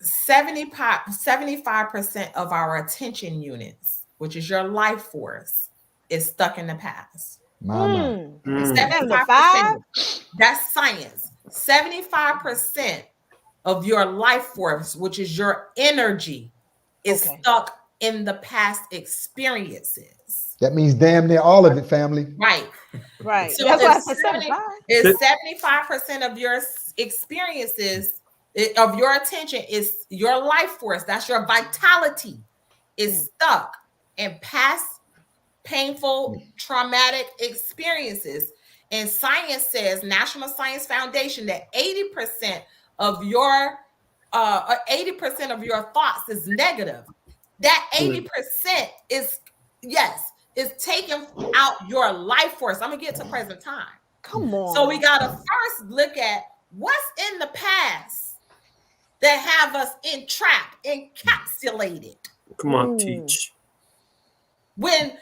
75% of our attention units, which is your life force, is stuck in the past. 75%, that's science. 75% of your life force, which is your energy, is stuck in the past experiences. That means damn near all of it, family. Right. Right. So That's why I said 75% of your experiences, of your attention, is your life force. That's your vitality is stuck in past painful, traumatic experiences. And science says, National Science Foundation, that 80% of your 80% of your thoughts is negative. That 80% is taking out your life force. I'm gonna get to present time. Come on. So we gotta first look at what's in the past that have us entrapped, encapsulated. Come on, teach. When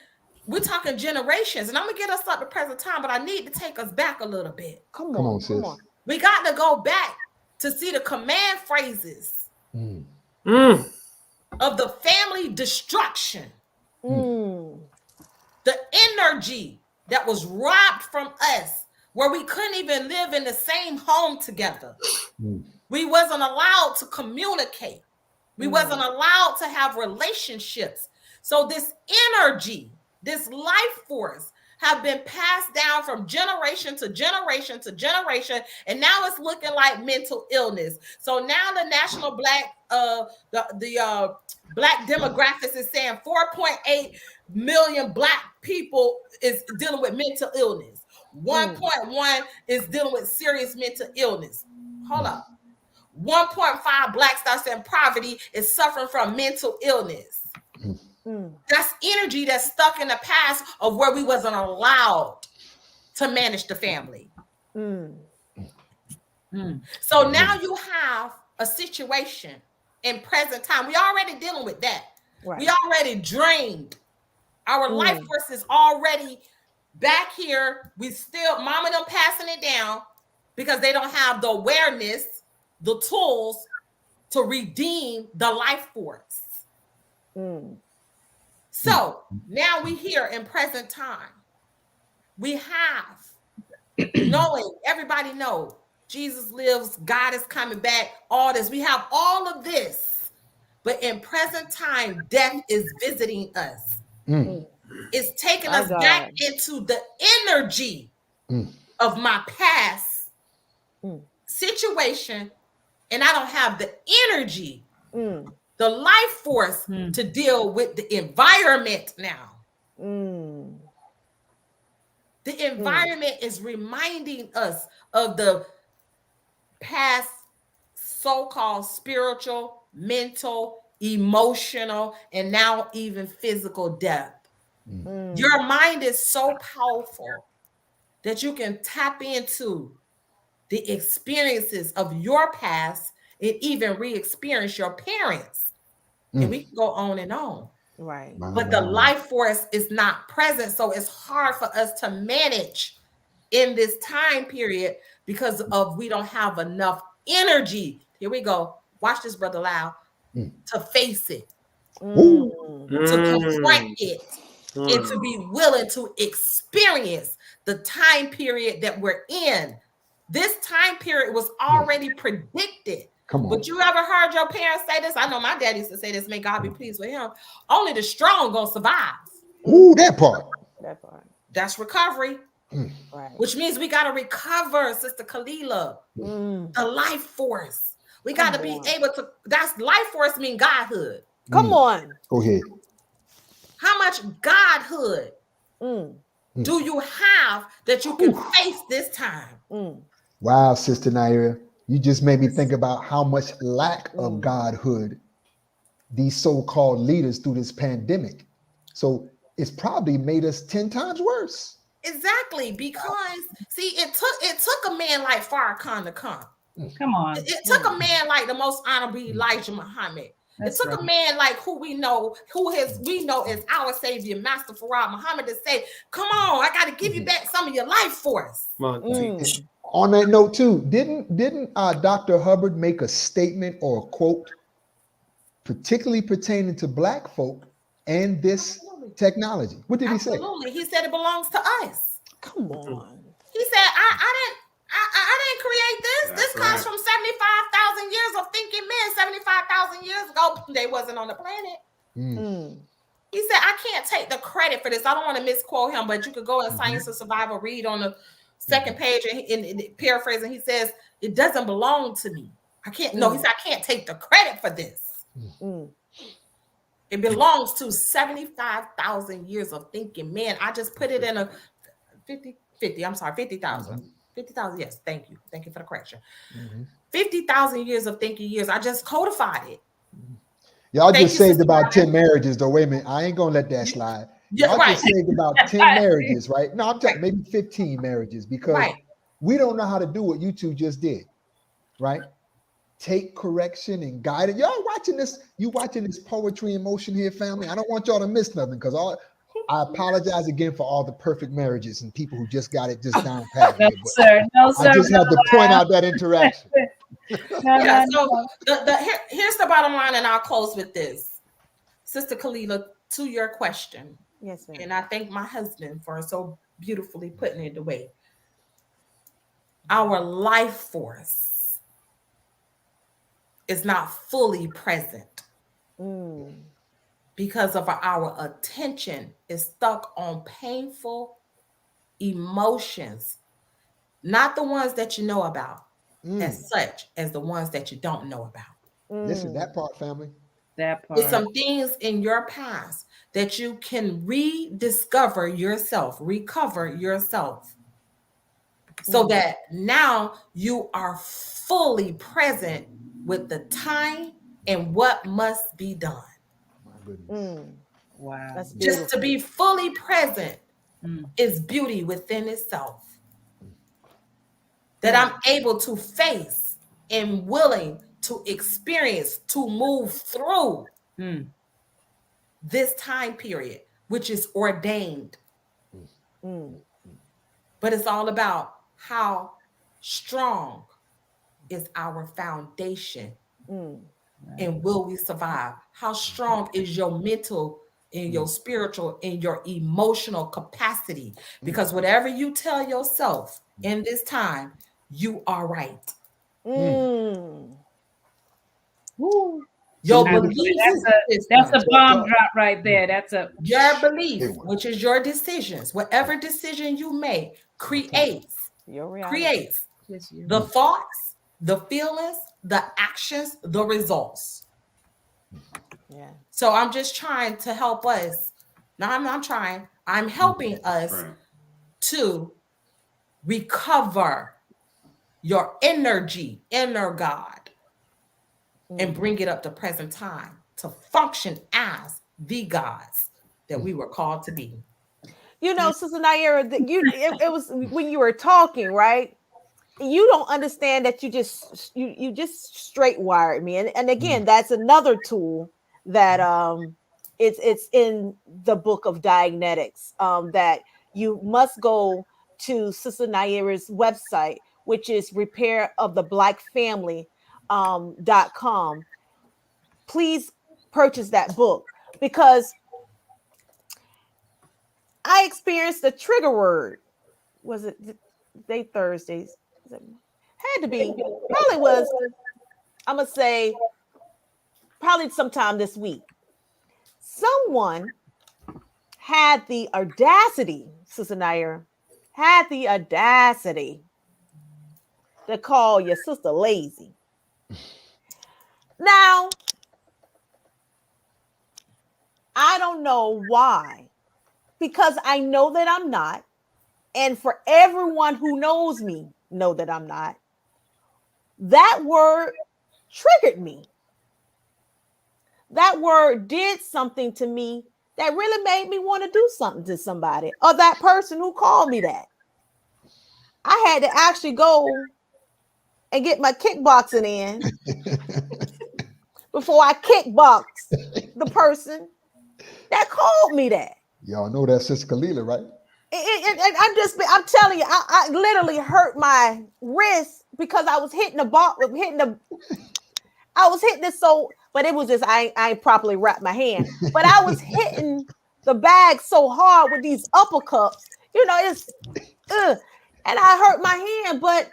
we're talking generations, and I'm gonna get us up to present time, but I need to take us back a little bit. Come on, sis. We got to go back to see the command phrases of the family destruction, the energy that was robbed from us, where we couldn't even live in the same home together. We wasn't allowed to communicate. We wasn't allowed to have relationships. So this energy, this life force, have been passed down from generation to generation to generation, and now it's looking like mental illness. So now the national black black demographics is saying 4.8 million black people is dealing with mental illness. 1.1 is dealing with serious mental illness. Hold up. 1.5 blacks that's in poverty is suffering from mental illness. That's energy that's stuck in the past of where we wasn't allowed to manage the family. So now you have a situation in present time. We already dealing with that. Right. We already drained. Our life force is already back here. We still, mama them passing it down because they don't have the awareness, the tools to redeem the life force. So now we here in present time. We have knowing, everybody know Jesus lives, God is coming back, all this. We have all of this, but in present time, death is visiting us. It's taking us back into the energy of my past situation, and I don't have the energy, the life force to deal with the environment now. The environment is reminding us of the past so-called spiritual, mental, emotional, and now even physical death. Your mind is so powerful that you can tap into the experiences of your past and even re-experience your parents. And we can go on and on. Right. But the life force is not present. So it's hard for us to manage in this time period because of we don't have enough energy. Here we go. Watch this, Brother Lau. To face it. To confront it. And to be willing to experience the time period that we're in. This time period was already predicted. Come on. But you ever heard your parents say this? I know my dad used to say this, may God be pleased with him. Only the strong gonna survive. Ooh, that part. That part. That's recovery. Right. which means we got to recover, Sister Kalila, the life force. We got to be able to, that's life force mean Godhood. Come on. Go ahead. How much Godhood do you have that you can face this time? Wow, Sister Naira, you just made me think about how much lack of Godhood these so-called leaders through this pandemic. So it's probably made us 10 times worse. Exactly, because see, it took a man like Farrakhan to come. Come on. It took a man like the most honorable Elijah Muhammad. That's it took right. a man like who we know as our Savior, Master Farad Muhammad, to say, "Come on, I got to give you back some of your life force." On that note, too, didn't Dr. Hubbard make a statement or a quote, particularly pertaining to Black folk and this technology? What did he say? Absolutely, he said it belongs to us. Come on. He said, I didn't create this. That's This comes right. from 75,000 years of thinking men. 75,000 years ago, they wasn't on the planet. He said, I can't take the credit for this. I don't want to misquote him, but you could go in Science of Survival, read on the second page, and in paraphrasing, he says, it doesn't belong to me. I can't, no, he said, I can't take the credit for this. It belongs to 75,000 years of thinking men. I just put it in a 50,000. 50,000, yes, thank you. Thank you for the correction. 50,000 years of thinking years. I just codified it. Y'all just saved about 10 marriages, though. Wait a minute. I ain't going to let that slide. Y'all just saved about 10 marriages, right? No, I'm talking maybe 15 marriages, because we don't know how to do what you two just did, right? Take correction and guide it. Y'all watching this, you watching this poetry in motion here, family. I don't want y'all to miss nothing, because I apologize again for all the perfect marriages and people who just got it just down pat. No, sir. No, sir. I just had to point out that interaction. So here's the bottom line, and I'll close with this. Sister Kalila, to your question. Yes, ma'am. And I thank my husband for so beautifully putting it away. Our life force is not fully present because of our attention is stuck on painful emotions, not the ones that you know about as such as the ones that you don't know about. Listen, that part, family. That part. There's some things in your past that you can rediscover yourself, recover yourself, so that now you are fully present with the time and what must be done. Wow. That's Just to be fully present is beauty within itself. That I'm able to face and willing to experience, to move through this time period, which is ordained. But it's all about how strong is our foundation and will we survive? How strong is your mental and your spiritual and your emotional capacity? Because whatever you tell yourself in this time, you are right. Your belief, that's a bomb drop right there. That's your belief, which is your decisions. Whatever decision you make creates the thoughts, the feelings, the actions, the results. Yeah. So I'm just trying to help us. No, I'm not trying. I'm helping us to recover your energy, inner God, and bring it up to present time to function as the gods that we were called to be. You know, Sister Naira, it was when you were talking, right? You don't understand that you just straight wired me. And again, that's another tool that it's in the book of Dianetics, that you must go to Sister Naira's website, which is repairoftheblackfamily.com. Please purchase that book, because I experienced a trigger word. Was it Thursdays? Had to be. Probably was. I'm gonna say probably sometime this week. Someone had the audacity, Sister Naira, had the audacity to call your sister lazy. Now, I don't know why, because I know that I'm not. And for everyone who knows me, know that I'm not. That word triggered me. That word did something to me that really made me want to do something to somebody or that person who called me that. I had to actually go and get my kickboxing in before I kickboxed the person that called me that. Y'all know that's Sister Kalila, right? I'm telling you, I literally hurt my wrist because I was hitting the ball, I was hitting it so, but it was just, I ain't properly wrapped my hand, but I was hitting the bag so hard with these uppercuts, it's, and I hurt my hand. But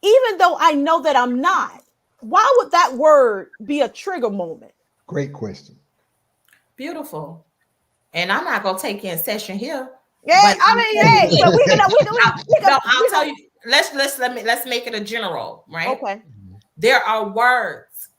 even though I know that I'm not, why would that word be a trigger moment? Great question. Beautiful. And I'm not gonna take you in session here. Yeah, I mean, hey, but I'll tell you. Let's make it a general, right? Okay. There are words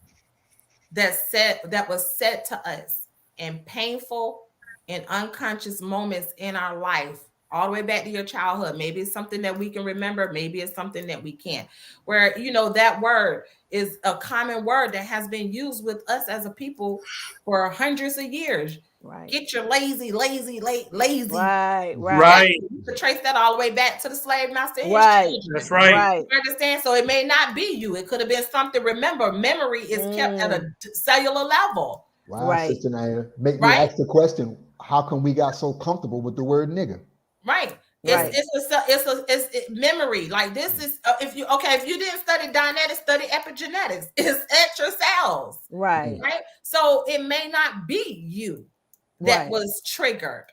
that was said to us in painful and unconscious moments in our life, all the way back to your childhood. Maybe it's something that we can remember, maybe it's something that we can't. Where that word is a common word that has been used with us as a people for hundreds of years. Right. Get your lazy. Right. You can trace that all the way back to the slave master. Right. That's right. You understand? So it may not be you. It could have been something. Remember, memory is kept at a cellular level. Wow, right. Sister Naira, make me ask the question: how come we got so comfortable with the word nigga? Right. Right. It's memory. Like this is if you didn't study Dianetics, study epigenetics. It's at your cells. Right. Right. So it may not be you that was triggered.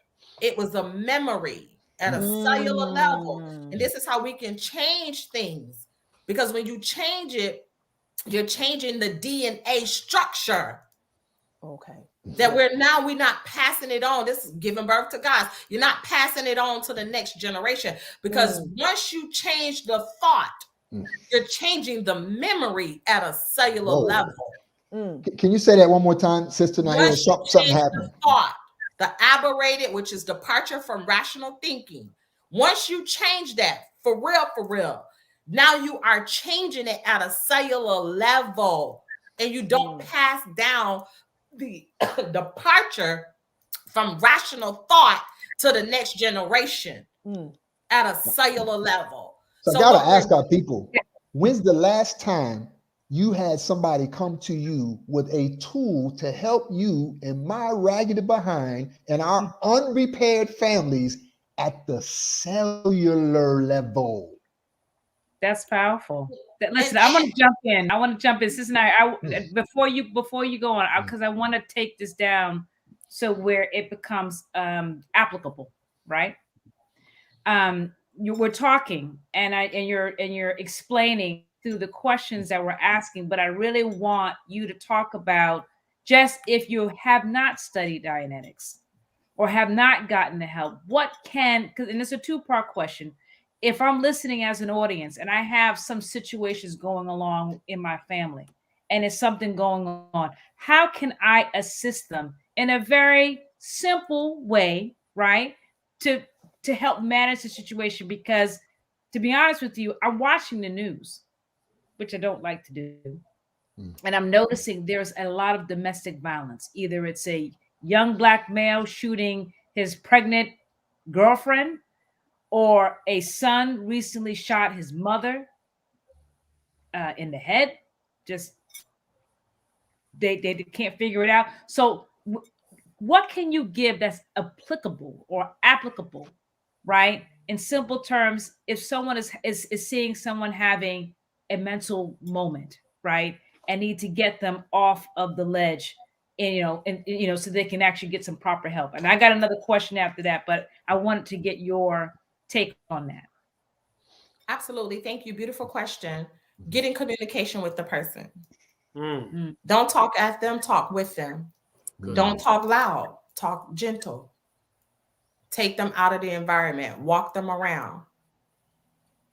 It was a memory at a cellular level. And this is how we can change things. Because when you change it, you're changing the DNA structure. Okay. That we're not passing it on. This is giving birth to God. You're not passing it on to the next generation, because once you change the thought, you're changing the memory at a cellular level. Can you say that one more time, Sister Naira? Once you Something change happened. the thought, the aberrated, which is departure from rational thinking. Once you change that, for real, now you are changing it at a cellular level, and you don't pass down the departure from rational thought to the next generation at a cellular level. So I gotta ask our people, when's the last time you had somebody come to you with a tool to help you and my raggedy behind and our unrepaired families at the cellular level? That's powerful. Listen, I want to jump in. Sister Naira, before you go on, because I want to take this down so where it becomes applicable, right? You were talking and you're explaining through the questions that we're asking, but I really want you to talk about, just if you have not studied Dianetics or have not gotten the help, and it's a two-part question. If I'm listening as an audience and I have some situations going along in my family and it's something going on, how can I assist them in a very simple way, right? To help manage the situation? Because to be honest with you, I'm watching the news, which I don't like to do. And I'm noticing there's a lot of domestic violence. Either it's a young Black male shooting his pregnant girlfriend, or a son recently shot his mother in the head. Just they can't figure it out. So what can you give that's applicable, right? In simple terms, if someone is seeing someone having a mental moment, right, and need to get them off of the ledge, and so they can actually get some proper help. And I got another question after that, but I wanted to get your take on that. Absolutely. Thank you. Beautiful question. Get in communication with the person. Don't talk at them, talk with them. Don't talk loud, talk gentle. take them out of the environment, walk them around,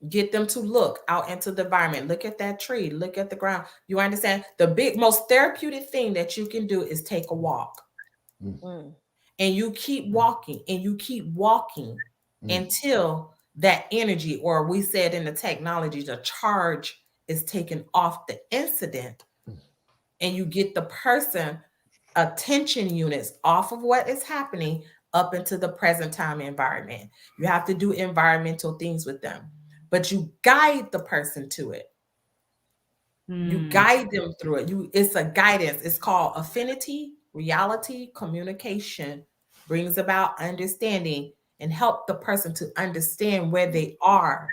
get them to look out into the environment, look at that tree, look at the ground. You understand? The most therapeutic thing that you can do is take a walk. Mm. And you keep walking and you keep walking until that energy, or we said in the technology, the charge is taken off the incident, and you get the person attention units off of what is happening up into the present time environment. You have to do environmental things with them, but you guide the person to it. You guide them through it. It's a guidance. It's called affinity, reality, communication, brings about understanding and help the person to understand where they are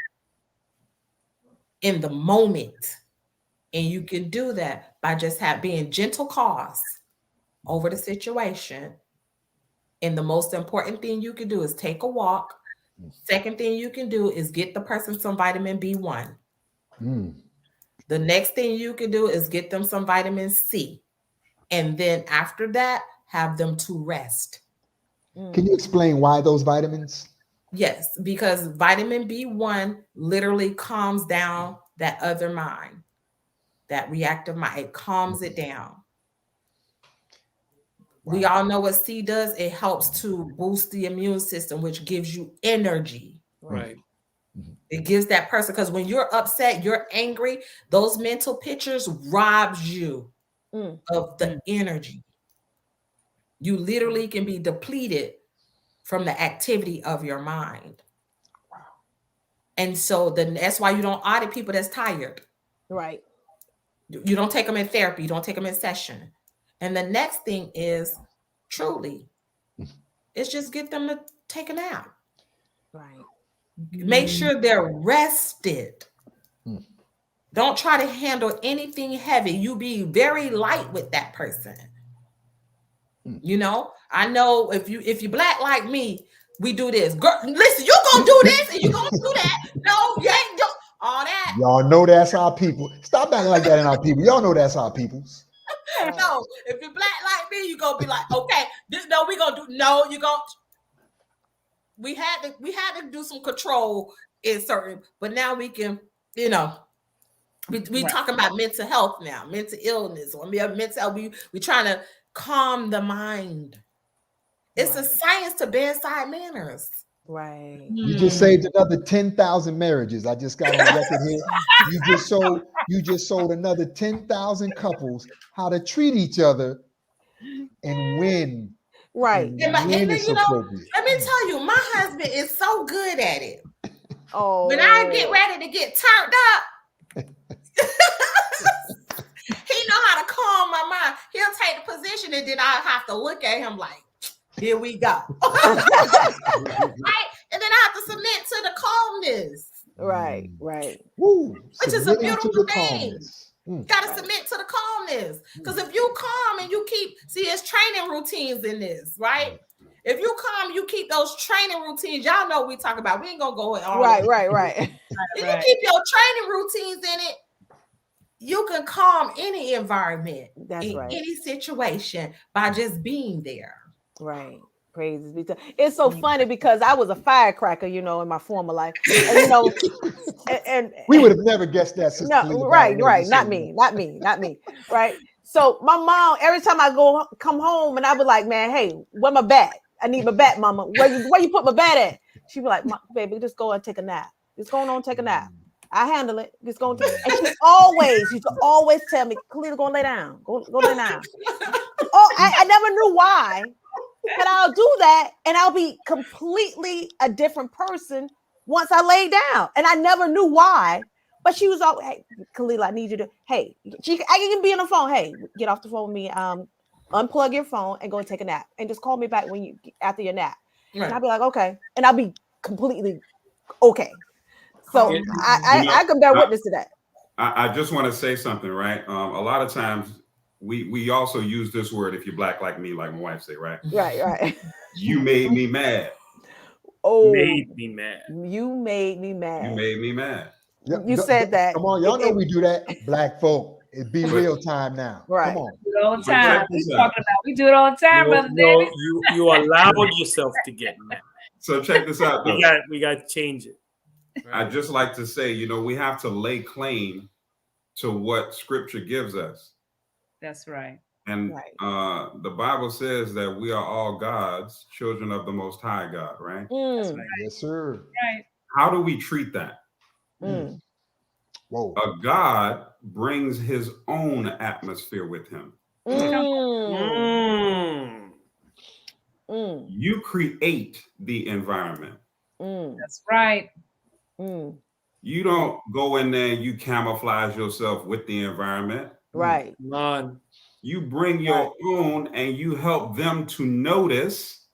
in the moment. And you can do that by just being gentle cause over the situation. And the most important thing you can do is take a walk. Second thing you can do is get the person some vitamin B1. The next thing you can do is get them some vitamin C. And then after that, have them to rest. Can you explain why those vitamins? Yes, because vitamin B1 literally calms down that other mind, that reactive mind. It calms it down. Wow. We all know what C does. It helps to boost the immune system, which gives you energy. Right. It gives that person, because when you're upset, you're angry, those mental pictures robs you of the energy. You literally can be depleted from the activity of your mind. Wow. And so that's why you don't audit people that's tired. Right. You don't take them in therapy. You don't take them in session. And the next thing is truly, it's just get them to take a nap. Right. Make sure they're rested. Don't try to handle anything heavy. You be very light with that person. You know, I know if you black like me, we do this. Girl, listen, you gonna do this and you gonna do that. No, you ain't do all that. Y'all know that's our people. Stop acting like that in our people. Y'all know that's our peoples. No, if you're black like me, you gonna be like, okay, no, we gonna do you gonna. We had to do some control in certain, but now we can, we talking about mental health now, mental illness, or mental health. We trying to calm the mind. It's a science to bedside manners. Right. You just saved another 10,000 marriages. I just got on record here. You just sold another 10,000 couples how to treat each other and win. Right. And let me tell you, my husband is so good at it. Oh, when I get ready to get turned up, he know how to calm my mind. He'll take the position, and then I have to look at him like, here we go. Right? And then I have to submit to the calmness. Right, right. Woo, which is a beautiful thing. Got to submit to the calmness. Because if you calm and you it's training routines in this, right? If you calm, you keep those training routines. Y'all know what we talk about. We ain't going to go in all right. If you keep your training routines in it, you can calm any environment, any situation by just being there. Right. Praises be to God. It's so funny because I was a firecracker, in my former life. And, and we would have never guessed that. No, right. Not me. Right. So my mom, every time I come home, and I was like, man, hey, where my bat? I need my bat, mama. Where you put my bat at? She'd be like, baby, just go and take a nap. Just go on, take a nap. I handle it. Just go. And she used to always tell me, Khalida, go lay down. Go lay down. Oh, I never knew why. But I'll do that, and I'll be completely a different person once I lay down. And I never knew why. But she was always, hey, Khalil, I need you to, I can be on the phone. Hey, get off the phone with me. Unplug your phone and go and take a nap. And just call me back after your nap. Right. And I'll be like, okay. And I'll be completely okay. So I can bear witness to that. I just want to say something, right? A lot of times, we also use this word, if you're black like me, like my wife say, right? Right. You made me mad. Oh, made me mad. You made me mad. You made me mad. You said that. Come on, y'all know we do that. Black folk, it be real time now. Right. Come on. We do it all the time. We do it all the time, brother David. You allowed yourself to get mad. So check this out, though. We got to change it. I just like to say, we have to lay claim to what Scripture gives us. That's right. And the Bible says that we are all God's children of the Most High God, right? That's right. Yes, sir. Right. How do we treat that? Whoa. A God brings his own atmosphere with him. You create the environment. That's right. You don't go in there and you camouflage yourself with the environment. Right. None. You bring your own and you help them to notice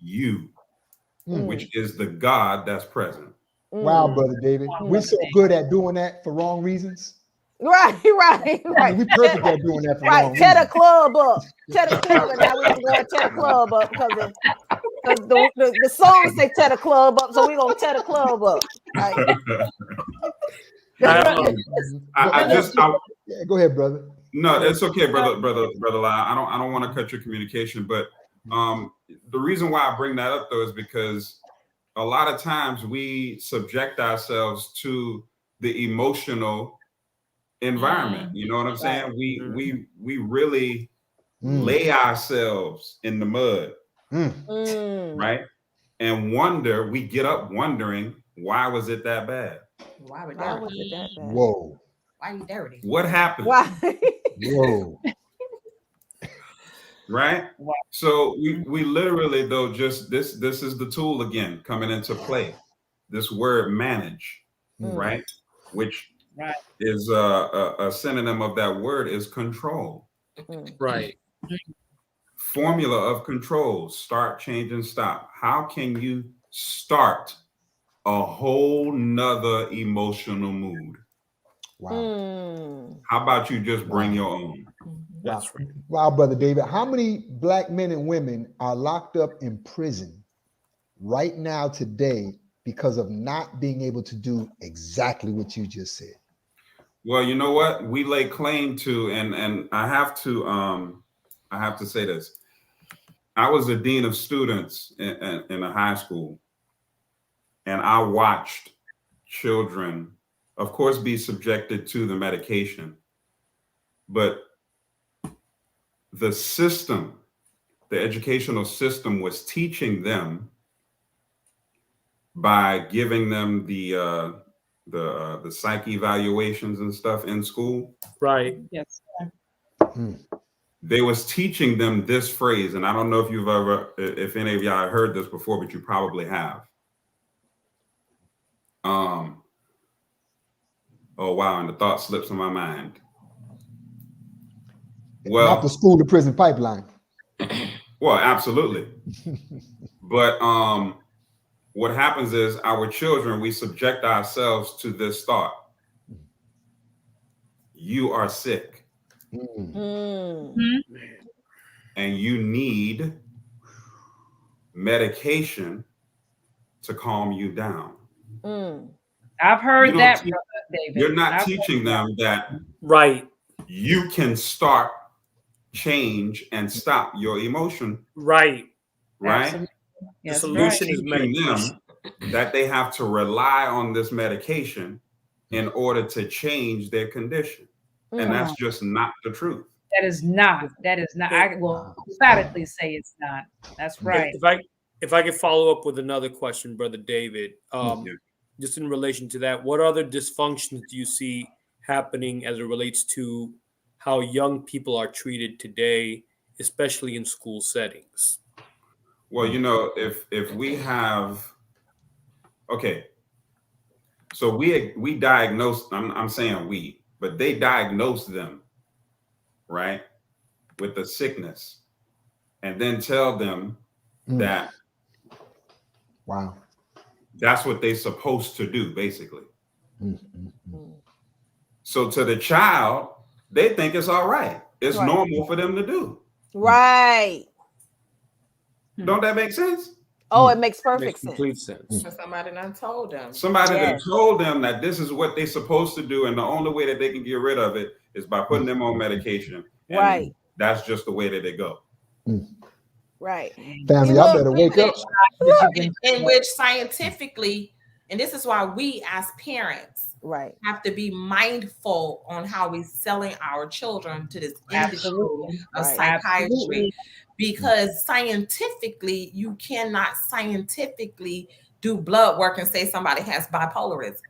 you, which is the God that's present. Wow, Brother David. We're so good at doing that for wrong reasons. Right. I mean, we perfect at doing that for wrong Tear the reasons. club up. Tear the club up. Now we're going to tear the club up because the song say tear the club up, so we're going to tear the club up. Right? Yeah, go ahead, brother. No, it's okay, brother Lai. I don't want to cut your communication, but the reason why I bring that up though is because a lot of times we subject ourselves to the emotional environment. You know what I'm saying? We really lay ourselves in the mud, right? And we get up wondering, why was it that bad? Why was it that bad? Whoa. Why you dirty? What happened? Why? Whoa. Right? Wow. So we literally though just this is the tool again coming into play. This word manage, right? Which is a synonym of that word is control. Right. Formula of control: start, change, and stop. How can you start a whole nother emotional mood? Wow. How about you just bring your own? That's right. Wow, Brother David. How many Black men and women are locked up in prison right now today because of not being able to do exactly what you just said? Well, you know what? We lay claim to, and I have to say this. I was a dean of students in a high school, and I watched children, of course, be subjected to the medication, but the system, the educational system, was teaching them by giving them the psych evaluations and stuff in school. Right. Yes. They was teaching them this phrase, and I don't know if any of y'all heard this before, but you probably have. Oh wow, and the thought slips in my mind. Well, not the school to prison pipeline. Well, absolutely. But what happens is our children, we subject ourselves to this thought. You are sick. And you need medication to calm you down. I've heard that, Brother David. You're not teaching them that you can start, change, and stop your emotion. Right. Right? The solution is medication. That they have to rely on this medication in order to change their condition. And that's just not the truth. That is not. I will emphatically say it's not. That's right. If I could follow up with another question, Brother David, just in relation to that, what other dysfunctions do you see happening as it relates to how young people are treated today, especially in school settings? Well, if we have, okay, so we diagnose, I'm saying we, but they diagnose them, right, with the sickness, and then tell them that, wow, that's what they're supposed to do, basically. So to the child, they think it's all right. It's normal for them to do. Right. Don't that make sense? Oh, it makes perfect sense. Complete sense. So somebody done told them. Somebody done told them that this is what they're supposed to do, and the only way that they can get rid of it is by putting them on medication. And that's just the way that they go. Right. Family, I better wake up. In which scientifically, and this is why we as parents Right. have to be mindful on how we're selling our children to this industry Absolutely. of Right. psychiatry, Absolutely. because scientifically, you cannot scientifically do blood work and say somebody has bipolarism.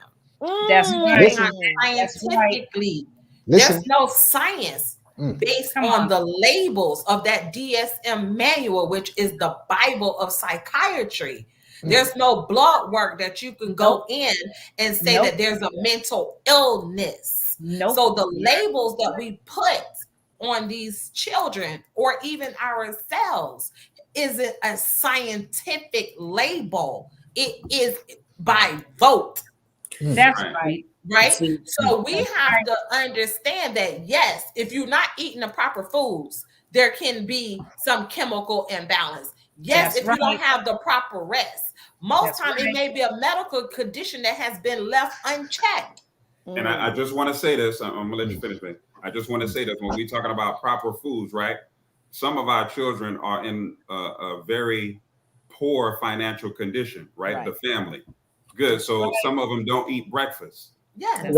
That's right. Listen. Scientifically, Listen. there's no science based Come on on. the labels of that DSM manual, which is the Bible of psychiatry. There's no blood work that you can go in and say that there's a mental illness. So the labels that we put on these children or even ourselves isn't a scientific label. It is by vote. That's right. Right? So we have to understand that, yes, if you're not eating the proper foods, there can be some chemical imbalance. Yes, if you don't have the proper rest, most time it may be a medical condition that has been left unchecked. And I just want to say this. I'm gonna let you finish, man. I just want to say this when we're talking about proper foods, right? Some of our children are in a very poor financial condition, right? The family. Good. So some of them don't eat breakfast. Yeah.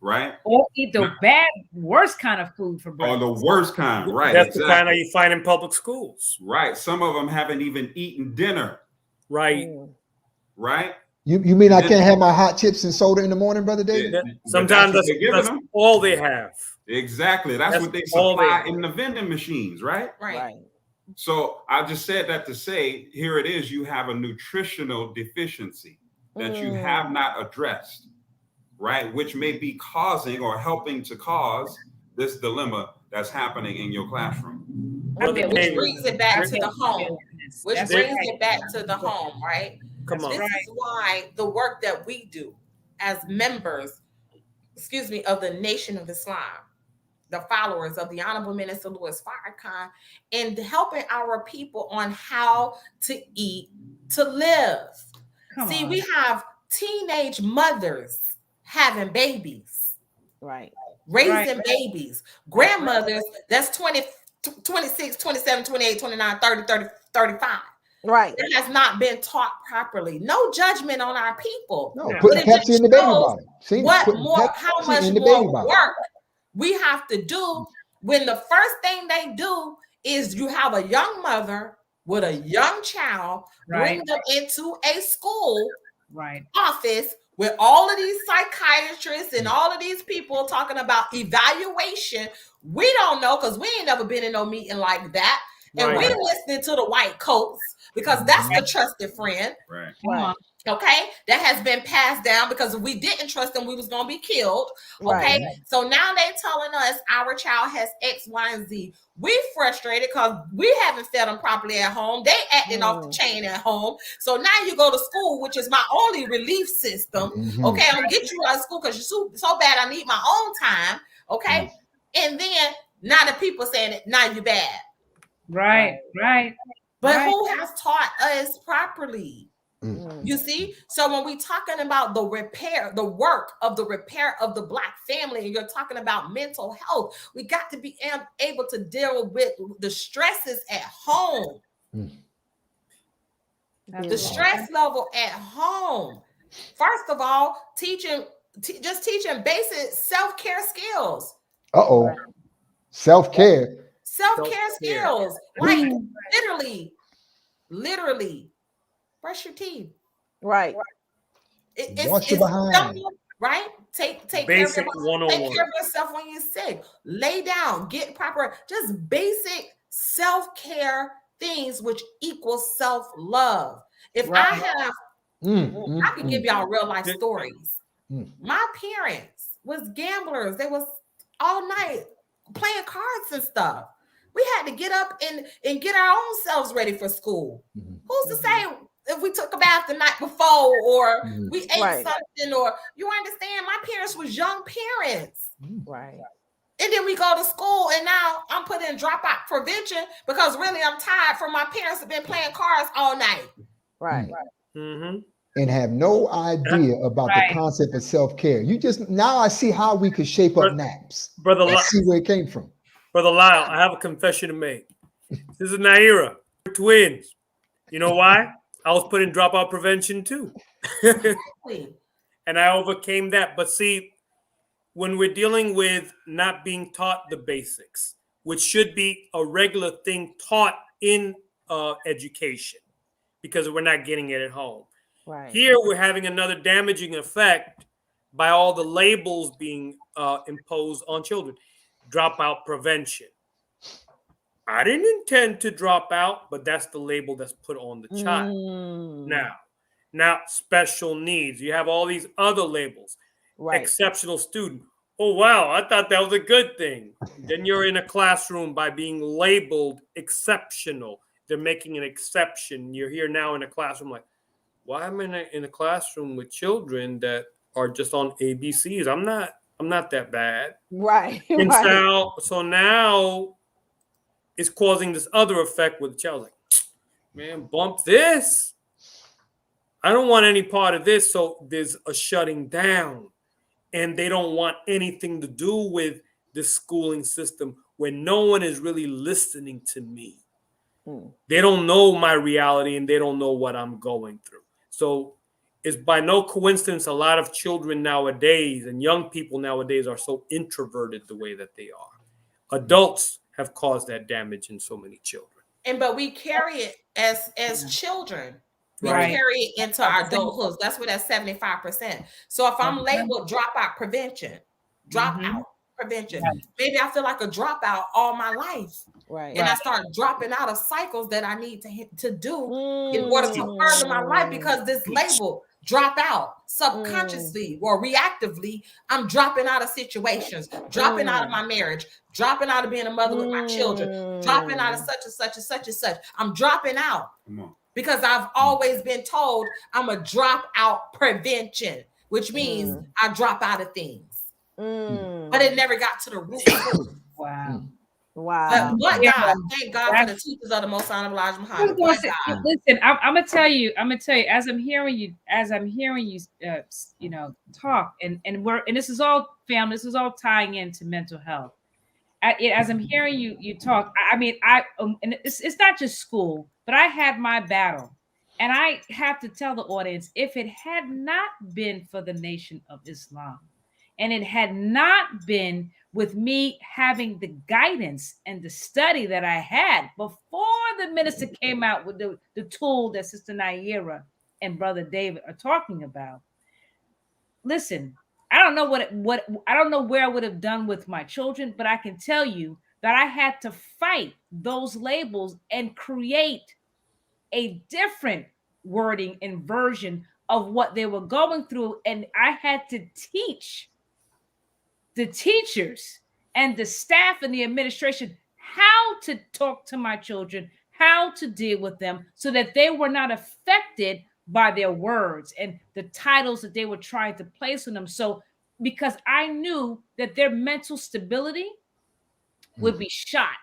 Right. Or eat the worst kind of food for breakfast. Or the worst kind, right? That's the kind that you find in public schools. Right. Some of them haven't even eaten dinner. Right. Right. You mean I can't have my hot chips and soda in the morning, Brother David? Yeah, sometimes that's all they have. Exactly. That's what they supply in the vending machines, right? Right. So I just said that to say, here it is, you have a nutritional deficiency that you have not addressed, right? Which may be causing or helping to cause this dilemma that's happening in your classroom. Which brings it back to the home. Right? Come on. This is why the work that we do as members, of the Nation of Islam, the followers of the Honorable Minister Louis Farrakhan, and helping our people on how to eat to live. We have teenage mothers having babies, raising babies, grandmothers that's 20, 26, 27, 28, 29, 30, 35. Right. It has not been taught properly. No judgment on our people. No, putting Pepsi in the baby bottle. How much more work we have to do when the first thing they do is you have a young mother with a young child, bring them into a school office with all of these psychiatrists and all of these people talking about evaluation. We don't know because we ain't never been in no meeting like that. And we're listening to the white coats because that's the trusted friend. Right. Okay, that has been passed down because if we didn't trust them, we was gonna be killed. Okay, so now they telling us our child has X, Y, and Z. We frustrated because we haven't fed them properly at home. They acting off the chain at home. So now you go to school, which is my only relief system. Okay, I'm gonna get you out of school because you're so bad. I need my own time. Okay, and then now the people saying it. Now you bad. Right. But who has taught us properly? You see, so when we're talking about the work of the repair of the Black family, and you're talking about mental health, we got to be able to deal with the stresses at home. The stress level at home. First of all, teaching basic self-care skills. Self-care Skills. Like literally. Brush your teeth. Right. Wash your behind. Simple, right? Take care of yourself when you're sick. Lay down. Get proper. Just basic self-care things, which equals self-love. If I have, I can give y'all real life stories. My parents was gamblers. They was all night playing cards and stuff. We had to get up and get our own selves ready for school. Who's to say if we took a bath the night before or we ate something, or you understand, my parents was young parents. Right. And then we go to school and now I'm putting dropout prevention because really I'm tired from my parents have been playing cards all night. Right. And have no idea about the concept of self-care. Now I see how we could shape up naps. Brother, let's see where it came from. Brother Lyle, I have a confession to make. This is Naira. twins. You know why? I was put in dropout prevention too. And I overcame that. But see, when we're dealing with not being taught the basics, which should be a regular thing taught in education, because we're not getting it at home. Right. Here, we're having another damaging effect by all the labels being imposed on children. Dropout prevention. I didn't intend to drop out, but that's the label that's put on the child. Now, special needs. You have all these other labels. Right. Exceptional student. Oh, wow, I thought that was a good thing. Then you're in a classroom by being labeled exceptional. They're making an exception. You're here now in a classroom like, why am I in a classroom with children that are just on ABCs? I'm not that bad. Right. And right. so now it's causing this other effect with the child. Like, man, bump this. I don't want any part of this. So there's a shutting down. And they don't want anything to do with the schooling system where no one is really listening to me. They don't know my reality and they don't know what I'm going through. So it's by no coincidence a lot of children nowadays and young people nowadays are so introverted the way that they are. Adults have caused that damage in so many children. But we carry it as children. We Right. carry it into our adulthood. That's where that 75%. So if I'm labeled dropout prevention, prevention, maybe I feel like a dropout all my life. Right. And I start dropping out of cycles that I need to do in order to further my life, because this label drop out subconsciously or reactively, I'm dropping out of situations, dropping out of my marriage, dropping out of being a mother with my children, dropping out of such and such and such and such. I'm dropping out because I've always been told I'm a dropout prevention, which means I drop out of things. But it never got to the root. Wow. Wow. But God, thank God for the teachers of the Most Honorable Elijah Muhammad. Listen, I'm gonna tell you, as I'm hearing you, talk, and this is all family, this is all tying into mental health. As I'm hearing you talk, I mean, and it's not just school, but I had my battle, and I have to tell the audience, if it had not been for the Nation of Islam, and it had not been with me having the guidance and the study that I had before the minister came out with the tool that Sister Naira and Brother David are talking about. Listen, I don't know what I don't know where I would have done with my children, but I can tell you that I had to fight those labels and create a different wording and version of what they were going through. And I had to teach the teachers and the staff and the administration how to talk to my children, how to deal with them so that they were not affected by their words and the titles that they were trying to place on them. So because I knew that their mental stability would be shot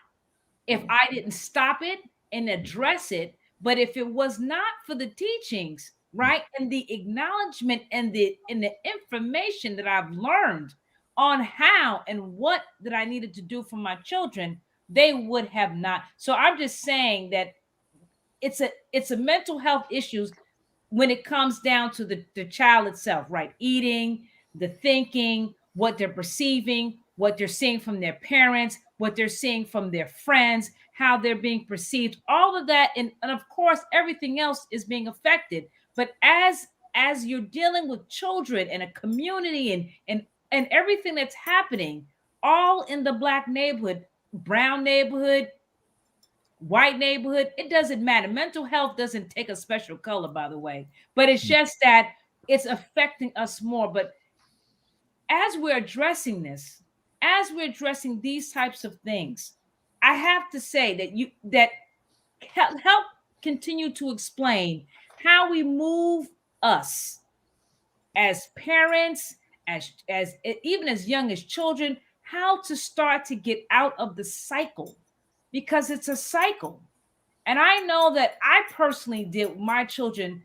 if I didn't stop it and address it. But if it was not for the teachings, right, and the acknowledgement and the information that I've learned on how and what that I needed to do for my children, they would have not. So I'm just saying that it's a mental health issues when it comes down to the child itself, right? Eating, the thinking, what they're perceiving, what they're seeing from their parents, what they're seeing from their friends, how they're being perceived, all of that. And of course, everything else is being affected. But as you're dealing with children and a community and everything that's happening all in the Black neighborhood, brown neighborhood, white neighborhood, it doesn't matter. Mental health doesn't take a special color, by the way, but it's just that it's affecting us more. But as we're addressing this, as we're addressing these types of things, I have to say that help continue to explain how we move us as parents, as even as young as children, how to start to get out of the cycle, because it's a cycle. And I know that I personally did with my children,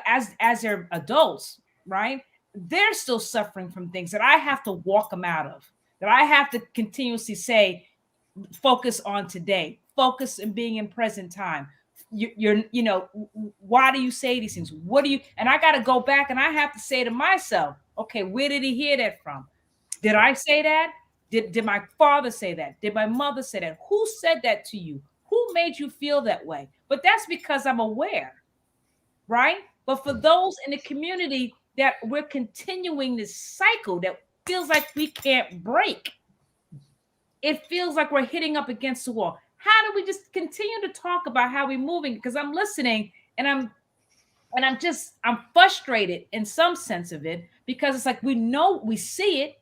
as they're adults, right? They're still suffering from things that I have to walk them out of, that I have to continuously say, focus on today, focus on being in present time, you're, you know, why do you say these things? What do you, and I got to go back and I have to say to myself, okay, where did he hear that from? Did I say that? Did my father say that? Did my mother say that? Who said that to you? Who made you feel that way? But that's because I'm aware, right? But for those in the community that we're continuing this cycle that feels like we can't break, it feels like we're hitting up against the wall. How do we just continue to talk about how we're moving? Because I'm listening and I'm frustrated in some sense of it, because it's like we know, we see it,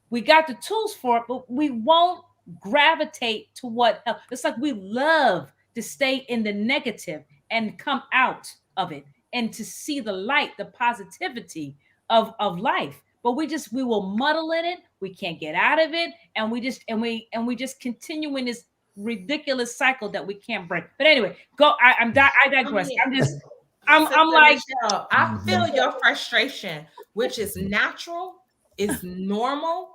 we got the tools for it, but we won't gravitate to what helps. It's like we love to stay in the negative and come out of it and to see the light, the positivity of life. But we will muddle in it. We can't get out of it, and we just continue in this ridiculous cycle that we can't break. But anyway, go. I digress. I'm like, Michelle, I feel your frustration, which is natural, is normal.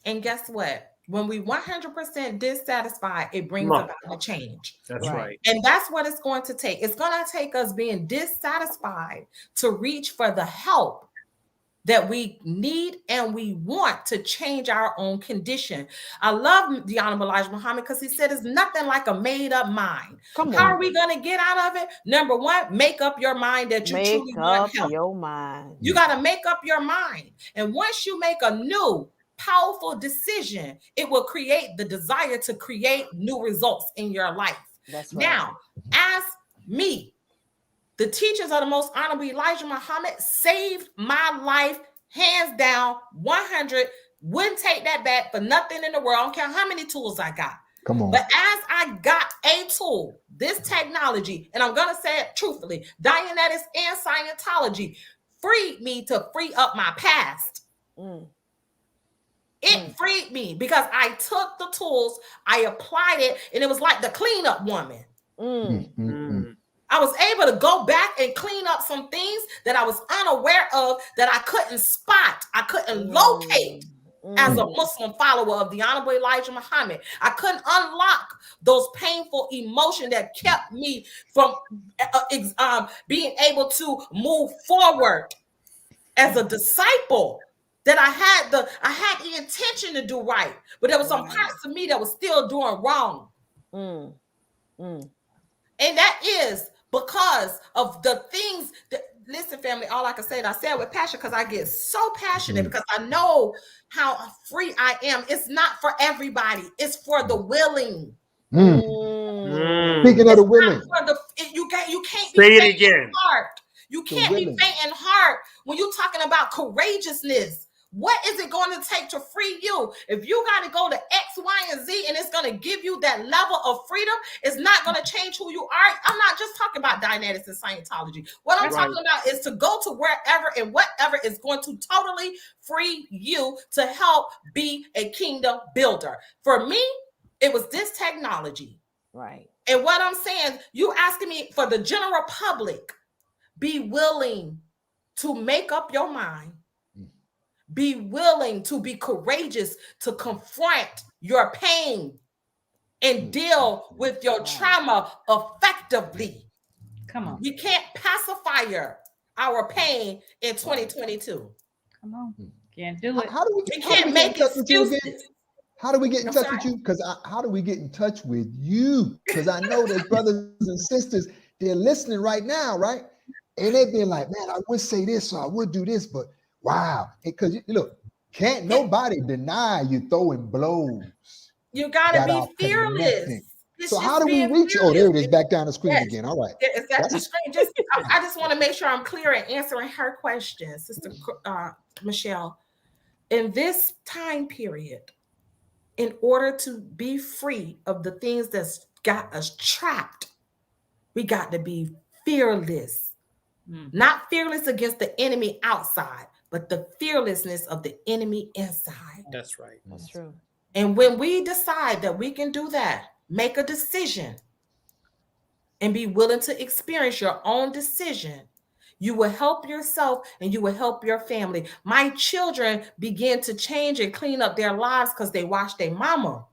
And guess what? When we 100% dissatisfied, it brings about a change. That's right. And that's what it's going to take. It's going to take us being dissatisfied to reach for the help that we need and we want to change our own condition. I love the Honorable Elijah Muhammad because he said it's nothing like a made up mind. How are we going to get out of it? Number one, make up your mind that you truly want help. Your mind. You got to make up your mind. And once you make a new powerful decision, it will create the desire to create new results in your life. That's right. Now, as me, the teachings of the Most Honorable Elijah Muhammad saved my life, hands down, 100. Wouldn't take that back for nothing in the world. I don't care how many tools I got. Come on. But as I got a tool, this technology, and I'm going to say it truthfully, Dianetics and Scientology freed me to free up my past. It freed me because I took the tools, I applied it, and it was like the cleanup woman. I was able to go back and clean up some things that I was unaware of, that I couldn't spot, I couldn't locate as a Muslim follower of the Honorable Elijah Muhammad. I couldn't unlock those painful emotions that kept me from being able to move forward as a disciple. That I had the intention to do right, but there was some parts of me that was still doing wrong. And that is because of the things that, listen, family, all I can say, and I say it with passion because I get so passionate because I know how free I am. It's not for everybody. It's for the willing. Speaking of the willing. You can't say be it again. Heart. You can't be fainting heart when you're talking about courageousness. What is it going to take to free you? If you got to go to X, Y, and Z, and it's going to give you that level of freedom, it's not going to change who you are. I'm not just talking about Dianetics and Scientology. What I'm talking about is to go to wherever and whatever is going to totally free you to help be a kingdom builder. For me, it was this technology. Right. And what I'm saying, you asking me for the general public, be willing to make up your mind. Be willing to be courageous to confront your pain and deal with your trauma effectively. Come on. We can't pacify our pain in 2022. Come on. Can't do it. How do we can't make excuses. How do we get in touch with you? Because how do we get in touch with you? Because I know there's brothers and sisters, they're listening right now, right? And they're being like, man, I would say this or I would do this, but wow. Because look, can't nobody deny you throwing blows. You got to be fearless. So how do we reach you? Oh, there it is, back down the screen again. All right. It's got the screen. I just want to make sure I'm clear in answering her question, Sister Michelle. In this time period, in order to be free of the things that's got us trapped, we got to be fearless. Not fearless against the enemy outside, but the fearlessness of the enemy inside. That's right. That's true. And when we decide that we can do that, make a decision and be willing to experience your own decision, you will help yourself and you will help your family. My children begin to change and clean up their lives because they watched their mama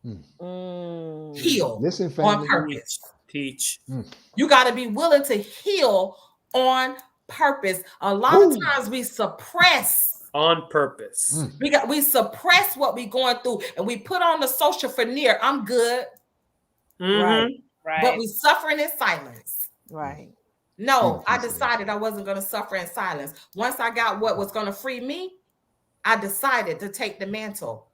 heal Listen, family. on purpose. Teach. You got to be willing to heal on purpose. A lot of times we suppress on purpose. We suppress what we're going through, and we put on the social veneer. I'm good. Right. But we suffering in silence. Right. No, I decided I wasn't going to suffer in silence. Once I got what was going to free me, I decided to take the mantle.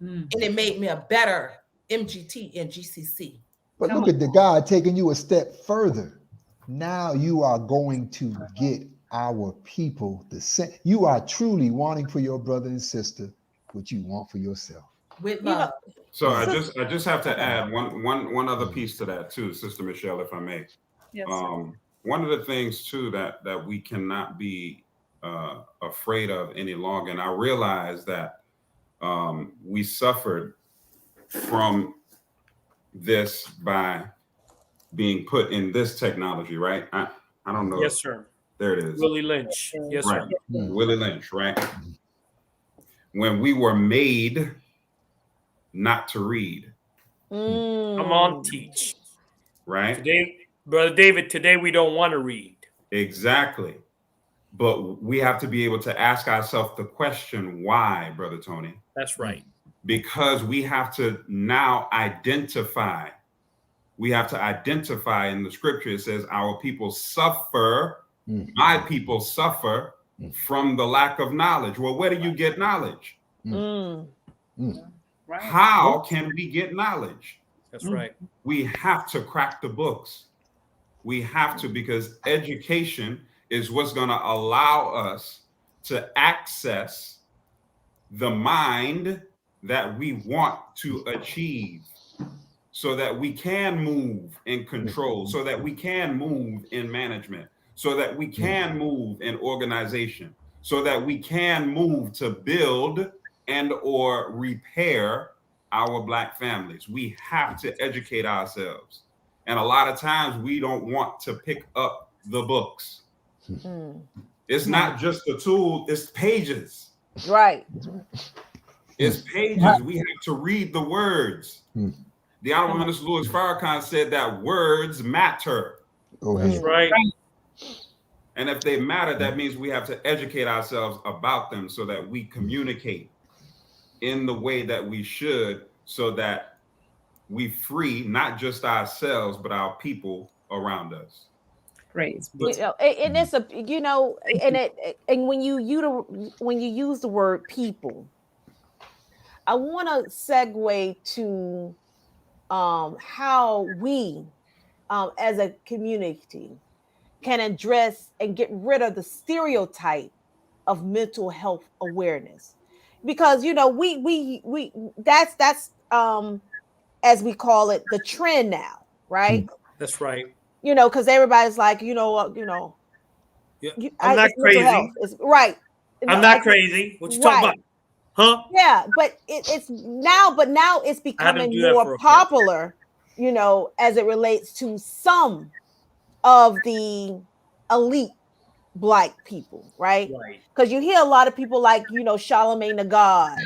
And it made me a better MGT and GCC. But look at the God taking you a step further. Now you are going to get our people the same. You are truly wanting for your brother and sister what you want for yourself. With love. So I just have to add one other piece to that too, Sister Michelle, if I may. Yes. One of the things too that we cannot be afraid of any longer, and I realize that we suffered from this by being put in this technology, right? I don't know. Yes, sir. There it is. Willie Lynch. Yes, right. sir. Willie Lynch, right? When we were made not to read. Come on, teach. Right? Today, Brother David, today we don't want to read. Exactly. But we have to be able to ask ourselves the question, why, Brother Tony? That's right. Because we have to now identify. We have to identify in the scripture. It says, our people suffer, my people suffer from the lack of knowledge. Well, where do you get knowledge? How can we get knowledge? That's right. We have to crack the books. We have to, because education is what's going to allow us to access the mind that we want to achieve, so that we can move in control, so that we can move in management, so that we can move in organization, so that we can move to build and or repair our Black families. We have to educate ourselves. And a lot of times we don't want to pick up the books. It's not just a tool, it's pages. Right. It's pages. We have to read the words. The Honorable Minister Louis Farrakhan said that words matter. That's right. And if they matter, that means we have to educate ourselves about them so that we communicate in the way that we should, so that we free not just ourselves, but our people around us. Praise. And it's a, and when you use the word people, I want to segue to how we as a community can address and get rid of the stereotype of mental health awareness, because we that's as we call it, the trend now, right? That's right. Because everybody's like, I'm not crazy. Right. I'm not crazy. What you talking about? Huh? Yeah, but now it's becoming more popular, as it relates to some of the elite Black people, right? Because you hear a lot of people like, Charlemagne the God,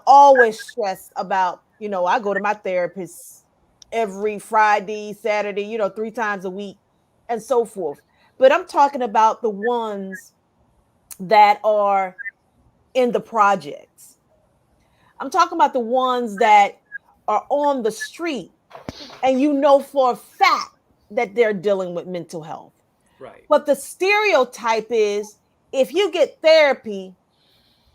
always stress about, I go to my therapist every Friday, Saturday, 3 times a week, and so forth. But I'm talking about the ones that are in the projects. I'm talking about the ones that are on the street, and for a fact that they're dealing with mental health. Right. But the stereotype is, if you get therapy,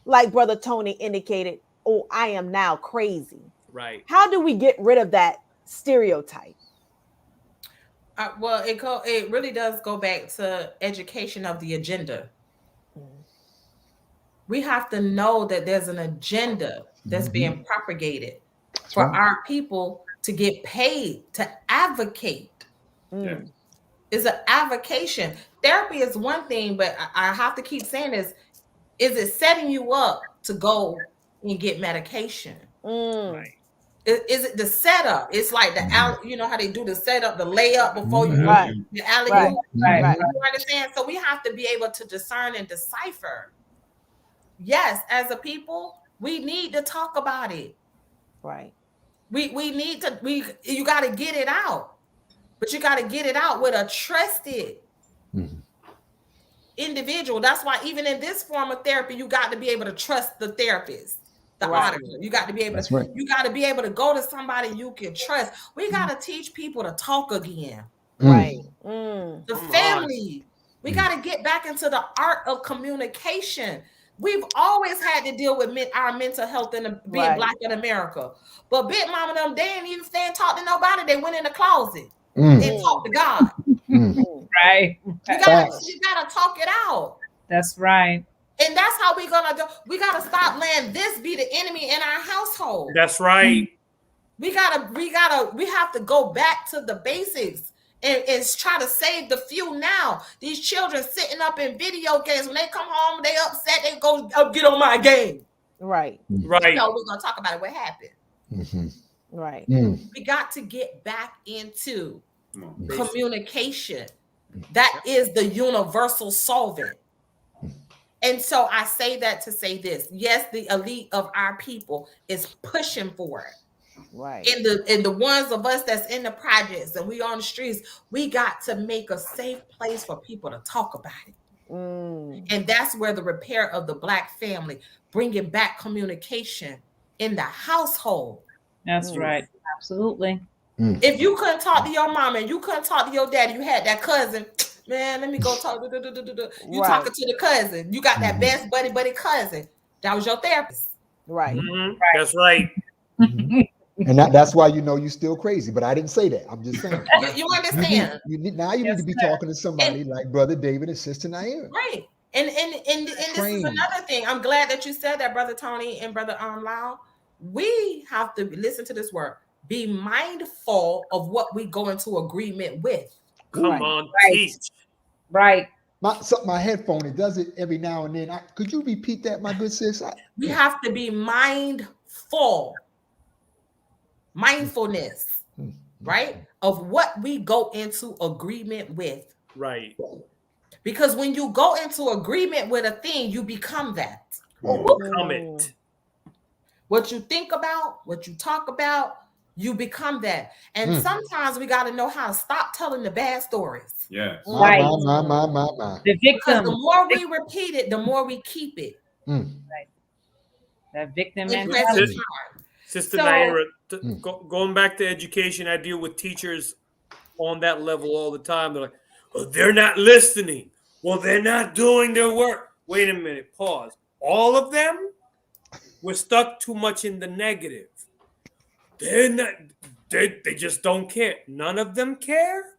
like Brother Tony indicated, oh, I am now crazy. Right. How do we get rid of that stereotype? Well, it really does go back to education of the agenda. We have to know that there's an agenda that's being propagated for our people to get paid to advocate. It's an avocation. Therapy is one thing, but I have to keep saying this. Is it setting you up to go and get medication? Right. Is it the setup? It's like the how they do the setup, the layup before you the alley. Right. You understand? So we have to be able to discern and decipher. Yes, as a people, we need to talk about it. Right. We need to. You got to get it out. but you got to get it out with a trusted individual. That's why even in this form of therapy, you got to be able to trust the therapist, the auditor. You got to be able That's to, right. you got to be able to go to somebody you can trust. We got to teach people to talk again. Right. The family. We got to get back into the art of communication. We've always had to deal with our mental health and being Black in America. But Big Mama them, they ain't even stay and talk to nobody. They went in the closet and talked to God. Right. You gotta talk it out. That's right. And that's how we gonna do. We gotta stop letting this be the enemy in our household. That's right. We have to go back to the basics and try to save the few now. These children sitting up in video games, when they come home, they upset, they go get on my game. Right. Right. No, we're gonna talk about it. What happened? Right. We got to get back into communication. That is the universal solvent. And so I say that to say this. Yes, the elite of our people is pushing for it. Right. And the ones of us that's in the projects and we on the streets, we got to make a safe place for people to talk about it. And that's where the repair of the Black family, bringing back communication in the household. That's right. Absolutely. If you couldn't talk to your mom and you couldn't talk to your daddy, you had that cousin, man, let me go talk. You talking to the cousin. You got that best buddy cousin. That was your therapist. Right. That's right. And that's why you still crazy. But I didn't say that. I'm just saying. You understand? You need to be talking to somebody like Brother David and Sister Naira. Right. And this is another thing. I'm glad that you said that, Brother Tony and Brother Lau. We have to listen to this word. Be mindful of what we go into agreement with. Come on, teach. Right. My headphone, it does it every now and then. Could you repeat that, my good sis? We have to be mindful. Mindfulness, right? Of what we go into agreement with. Right. Because when you go into agreement with a thing, you become that. Become it. What you think about, what you talk about, you become that. And sometimes we got to know how to stop telling the bad stories. Yeah. Right. My. The victim. Because the more we repeat it, the more we keep it. Right. That victim mentality. Sister Naira, going back to education, I deal with teachers on that level all the time. They're like, oh, they're not listening. Well, they're not doing their work. Wait a minute, pause. All of them? We're stuck too much in the negative. They're not, they just don't care. None of them care.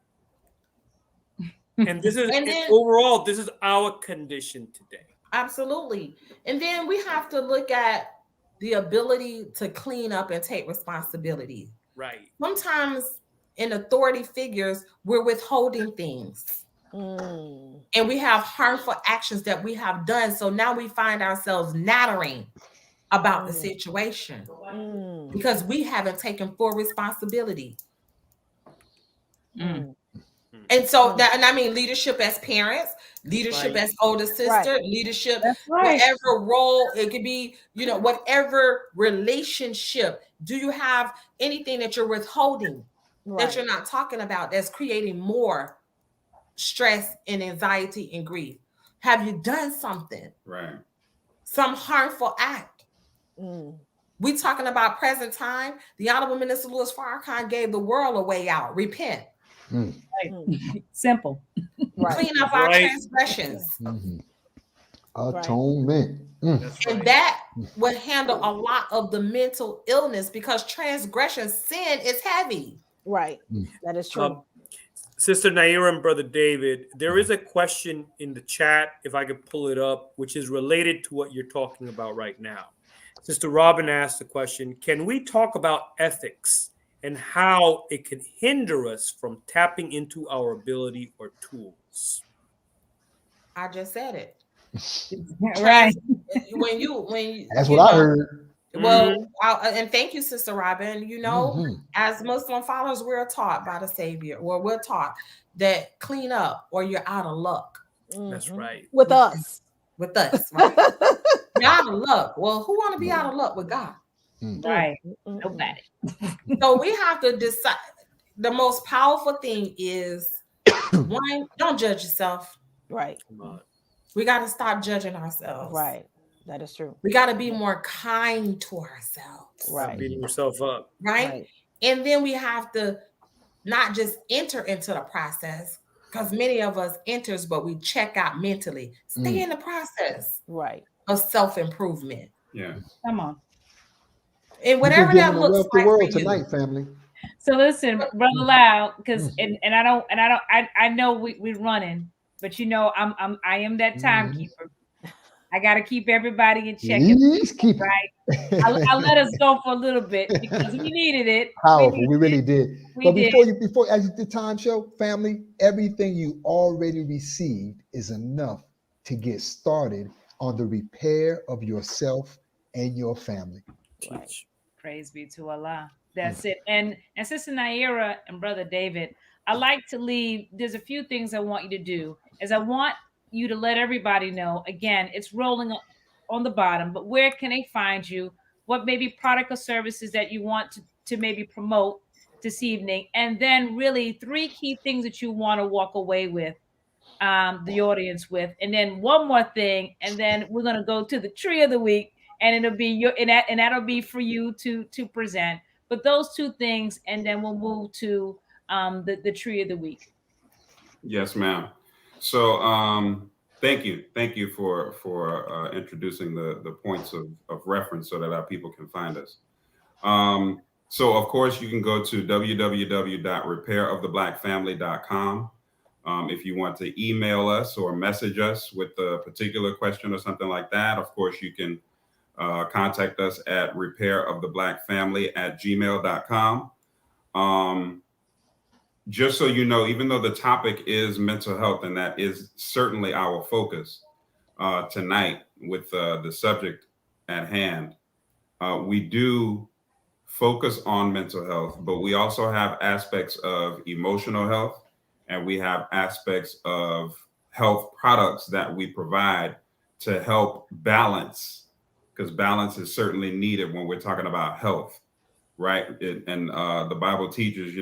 And this is overall, this is our condition today. Absolutely. And then we have to look at the ability to clean up and take responsibility. Right. Sometimes in authority figures, we're withholding things. And we have harmful actions that we have done. So now we find ourselves nattering about the situation because we haven't taken full responsibility. And so that, and I mean leadership as parents, leadership as older sister, leadership, whatever role it could be, whatever relationship. Do you have anything that you're withholding that you're not talking about that's creating more stress and anxiety and grief? Have you done something? Right. Some harmful act. We talking about present time. The Honorable Minister Louis Farrakhan gave the world a way out. Repent. Simple. Clean up our transgressions. Atonement. And that would handle a lot of the mental illness because transgression, sin is heavy. Right. That is true. Sister Naira and Brother David, there is a question in the chat, if I could pull it up, which is related to what you're talking about right now. Sister Robin asked the question, can we talk about ethics and how it can hinder us from tapping into our ability or tools? I just said it. Right. When you that's what I heard. Well, and thank you, Sister Robin. As Muslim followers, we're taught by the Savior, or we're taught that clean up or you're out of luck. That's right. With us. With us, right? You're out of luck. Well, who want to be out of luck with God? Right. Nobody. So we have to decide. the most powerful thing is one, don't judge yourself. Right. We got to stop judging ourselves. Right. That is true. We got to be more kind to ourselves. Right. Beating yourself up. Right. And then we have to not just enter into the process, because many of us enters, but we check out mentally. Stay in the process. Right. Of self-improvement. Yeah. Come on. And whatever that looks like the world for you. tonight, family. So listen, Brother Loud, because I know we're running, but you know I am that timekeeper. I got to keep everybody in check. Please keep right. I let us go for a little bit because we needed it. Powerful, we really did. We did. Before as the time show, family, everything you already received is enough to get started on the repair of yourself and your family. Right. Praise be to Allah. That's it. And Sister Naira and Brother David, I like to leave. There's a few things I want you to do. Is I want you to let everybody know. Again, it's rolling on the bottom, but where can they find you? What maybe product or services that you want to maybe promote this evening? And then really 3 key things that you want to walk away with the audience with. And then one more thing, and then we're gonna go to the tree of the week, and it'll be your and that'll be for you to present. But those 2 things, and then we'll move to the tree of the week. Yes, ma'am. So thank you for introducing the points of reference so that our people can find us. So of course you can go to www.repairoftheblackfamily.com. If you want to email us or message us with a particular question or something like that, of course you can contact us at repairoftheblackfamily@gmail.com. Just so you know, even though the topic is mental health, and that is certainly our focus tonight with the subject at hand, we do focus on mental health, but we also have aspects of emotional health, and we have aspects of health products that we provide to help balance, because balance is certainly needed when we're talking about health, right? And the Bible teaches,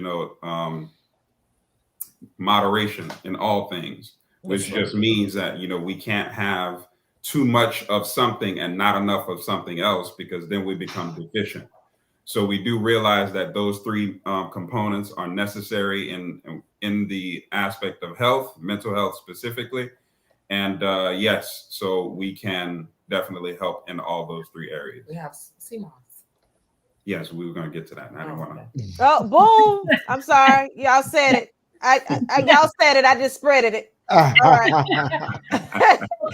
moderation in all things, which just means that, we can't have too much of something and not enough of something else, because then we become deficient. So we do realize that those 3 components are necessary in the aspect of health, mental health specifically. And yes, so we can definitely help in all those 3 areas. We have CMOS. Yes, we were going to get to that. I don't want to. Oh, boom. I'm sorry. Y'all said it. Y'all said it. I just spreaded it. All right.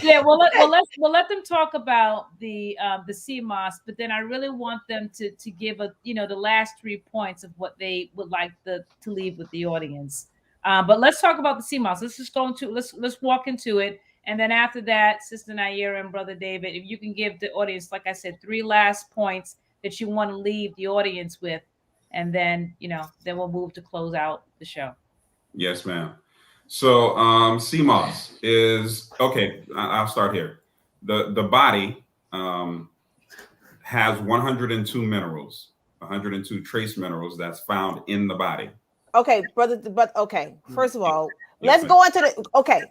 Yeah, well, let them talk about the CMOS, but then I really want them to give the last 3 points of what they would like to leave with the audience. But let's talk about the CMOS. Let's just go into let's walk into it, and then after that, Sister Naira and Brother David, if you can give the audience, like I said, 3 last points that you want to leave the audience with, and then then we'll move to close out the show. Yes, ma'am. So CMOS is okay. I'll start here. The body has 102 minerals, 102 trace minerals that's found in the body. Okay, brother. But okay, first of all, let's go into the. Okay,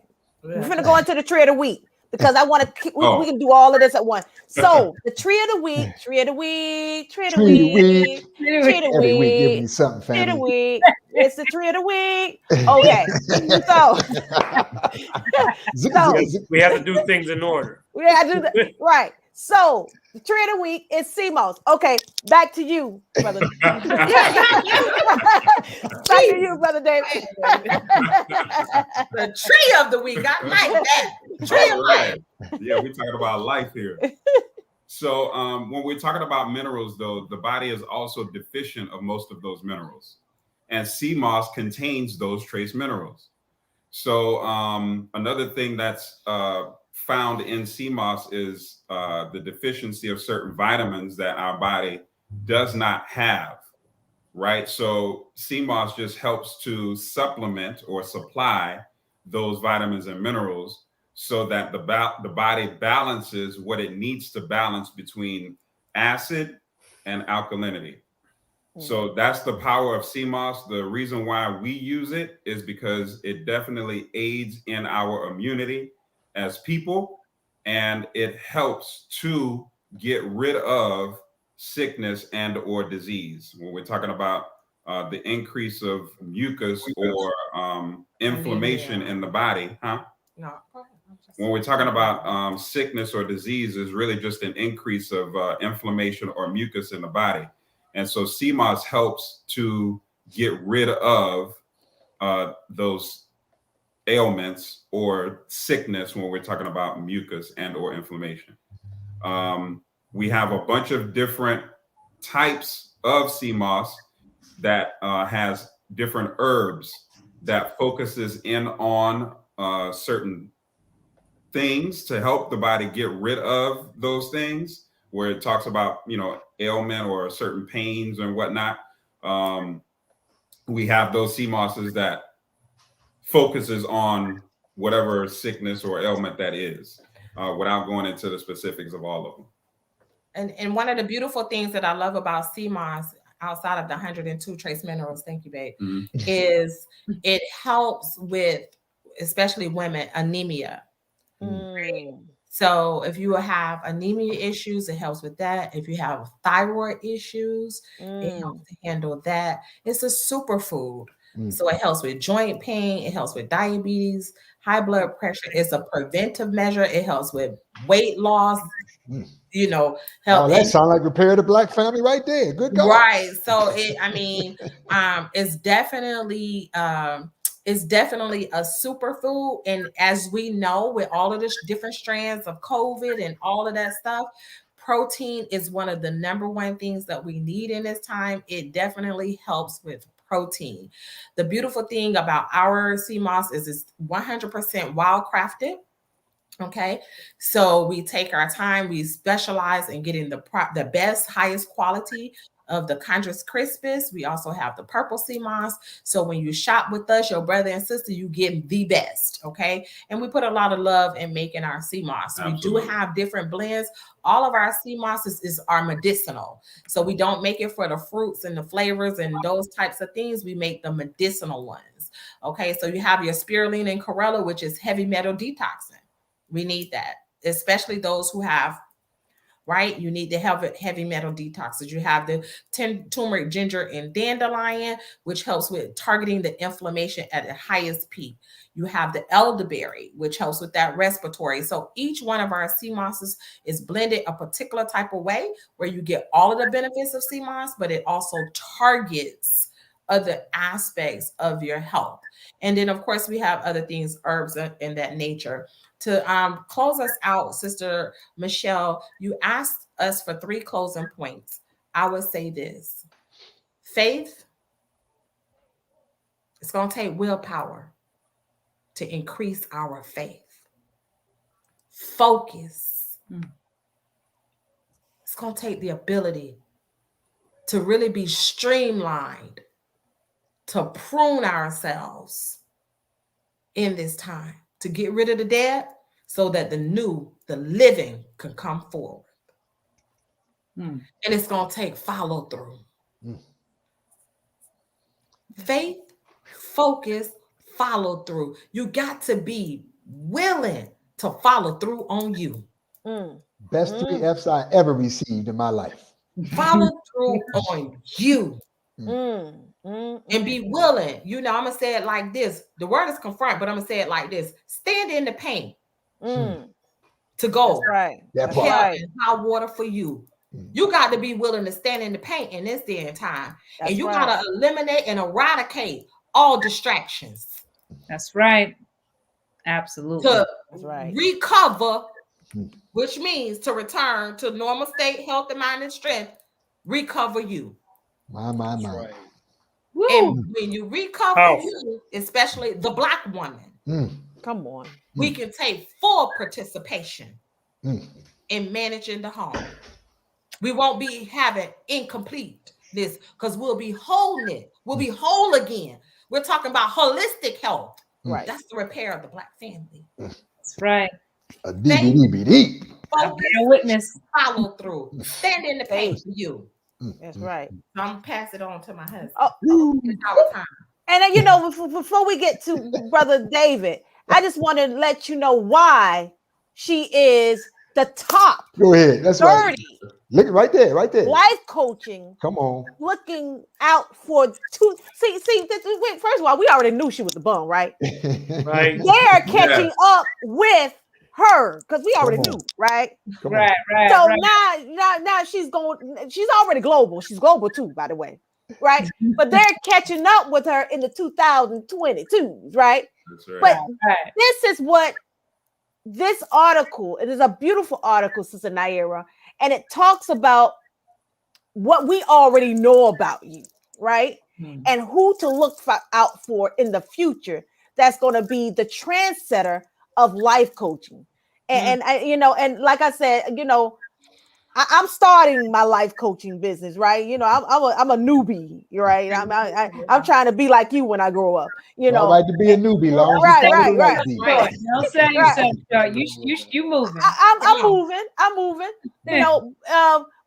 we're gonna go into the tree of the week, because I want to. We can do all of this at once. So the tree of the week, tree of the week, tree of the week, tree of the Every week, week, give me something, tree of the family. week. It's the tree of the week. Okay, so We have to do things in order. we had to do that. Right. So the tree of the week is CMOS. Okay, back to you, brother. Back to you, Brother David. The tree of the week. I like that. Tree of life. Yeah, we're talking about life here. So when we're talking about minerals, though, the body is also deficient of most of those minerals. And CMOS contains those trace minerals. So another thing that's found in CMOS is the deficiency of certain vitamins that our body does not have, right? So CMOS just helps to supplement or supply those vitamins and minerals so that the body balances what it needs to balance between acid and alkalinity. So that's the power of CMOS. The reason why we use it is because it definitely aids in our immunity as people, and it helps to get rid of sickness and or disease. When we're talking about the increase of mucus or inflammation in the body, huh? No. When we're talking about sickness or disease, is really just an increase of inflammation or mucus in the body. And so CMOS helps to get rid of those ailments or sickness when we're talking about mucus and or inflammation. We have a bunch of different types of CMOS that has different herbs that focuses in on certain things to help the body get rid of those things, where it talks about, you know, ailment or certain pains and whatnot. We have those CMOSs that focuses on whatever sickness or ailment that is, without going into the specifics of all of them. And one of the beautiful things that I love about CMOS, outside of the 102 trace minerals, thank you, babe, is it helps with, especially women, anemia. Right? So if you have anemia issues, it helps with that. If you have thyroid issues, it helps to handle that. It's a superfood. So it helps with joint pain. It helps with diabetes, high blood pressure. It's a preventive measure. It helps with weight loss. You know, help. Oh, that sounds like Repair the Black Family right there. Good God. Right. So it's definitely a superfood. And as we know, with all of the different strands of COVID and all of that stuff, protein is one of the number one things that we need in this time. It definitely helps with protein. The beautiful thing about our CMOS is it's 100% wild crafted. Okay, so we take our time. We specialize in getting the best, highest quality of the Chondrus crispus. We also have the purple CMOS. So when you shop with us, your brother and sister, you get the best. Okay, and we put a lot of love in making our CMOS. Absolutely. We do have different blends. All of our CMOS are medicinal. So we don't make it for the fruits and the flavors and those types of things. We make the medicinal ones. Okay, so you have your spirulina and chlorella, which is heavy metal detoxing. We need that, especially those who have, right? You need to have heavy metal detoxes. You have the turmeric, ginger, and dandelion, which helps with targeting the inflammation at the highest peak. You have the elderberry, which helps with that respiratory. So each one of our CMOSs is blended a particular type of way where you get all of the benefits of CMOS, but it also targets other aspects of your health. And then, of course, we have other things, herbs in that nature. To close us out, Sister Michelle, you asked us for 3 closing points. I would say this: faith. It's going to take willpower to increase our faith. Focus. It's going to take the ability to really be streamlined, to prune ourselves in this time, to get rid of the dead so that the living can come forward. And it's going to take follow through. Faith, focus, follow through. You got to be willing to follow through on you. Best 3 F's I ever received in my life. Follow through on you. And be willing. You know, I'm going to say it like this. The word is confront, but I'm going to say it like this. Stand in the pain to go. That's right. That Hell part. and hot water for you. You got to be willing to stand in the paint in this day and time. That's and you right. got to eliminate and eradicate all distractions. That's right. Absolutely. To That's right. recover, which means to return to normal state, health, and mind and strength, recover you. My. Right. And when you recover you, especially the Black woman, Come on. we can take full participation in managing the home. We won't be having incompleteness because we'll be wholeness. We'll be whole again. We're talking about holistic health. Right. That's the repair of the Black family. That's right. A DVD. Focus, Witness. follow through. Stand in the pain for you. That's right. So I'm gonna pass it on to my husband. Oh, It's our time. and then, you know, before we get to Brother David, I just want to let you know why she is the top Go ahead. That's 30 right. Look right there, right there. life coaching. Come on. Looking out for two. Wait, first of all, we already knew she was the bum, right? Right. They're catching up with her because we already knew, right? Come Right, on. right, So right. now she's already global. She's global too, by the way, right? But they're catching up with her in the 2022s, right? That's right. But Right. this is what this article, it is a beautiful article, Sister Naira, and it talks about what we already know about you, right? And who to look out for in the future that's going to be the trendsetter of life coaching. And I, you know, and like I said, you know, I'm starting my life coaching business, right? You know, I'm a newbie, right? I'm trying to be like you when I grow up, you It's know. all right to be a newbie, long as Right, you follow the right. right beat. Right. Don't sell yourself short. You moving. I'm moving, you know.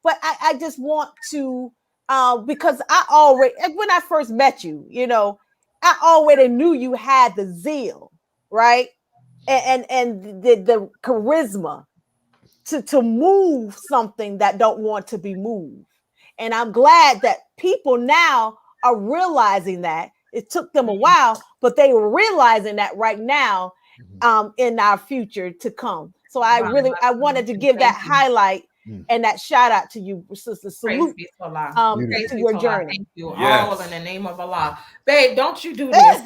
But I just want to, because I already, when I first met you, you know, I already knew you had the zeal, right? And the charisma to move something that don't want to be moved. And I'm glad that people now are realizing that. It took them a while, but they were realizing that right now, in our future to come. So I wanted to give that highlight and that shout out to you, sister. Salute Praise be to Allah. Praise to be your to Allah. journey. Thank you. Yes. All in the name of Allah. Babe, don't you do this.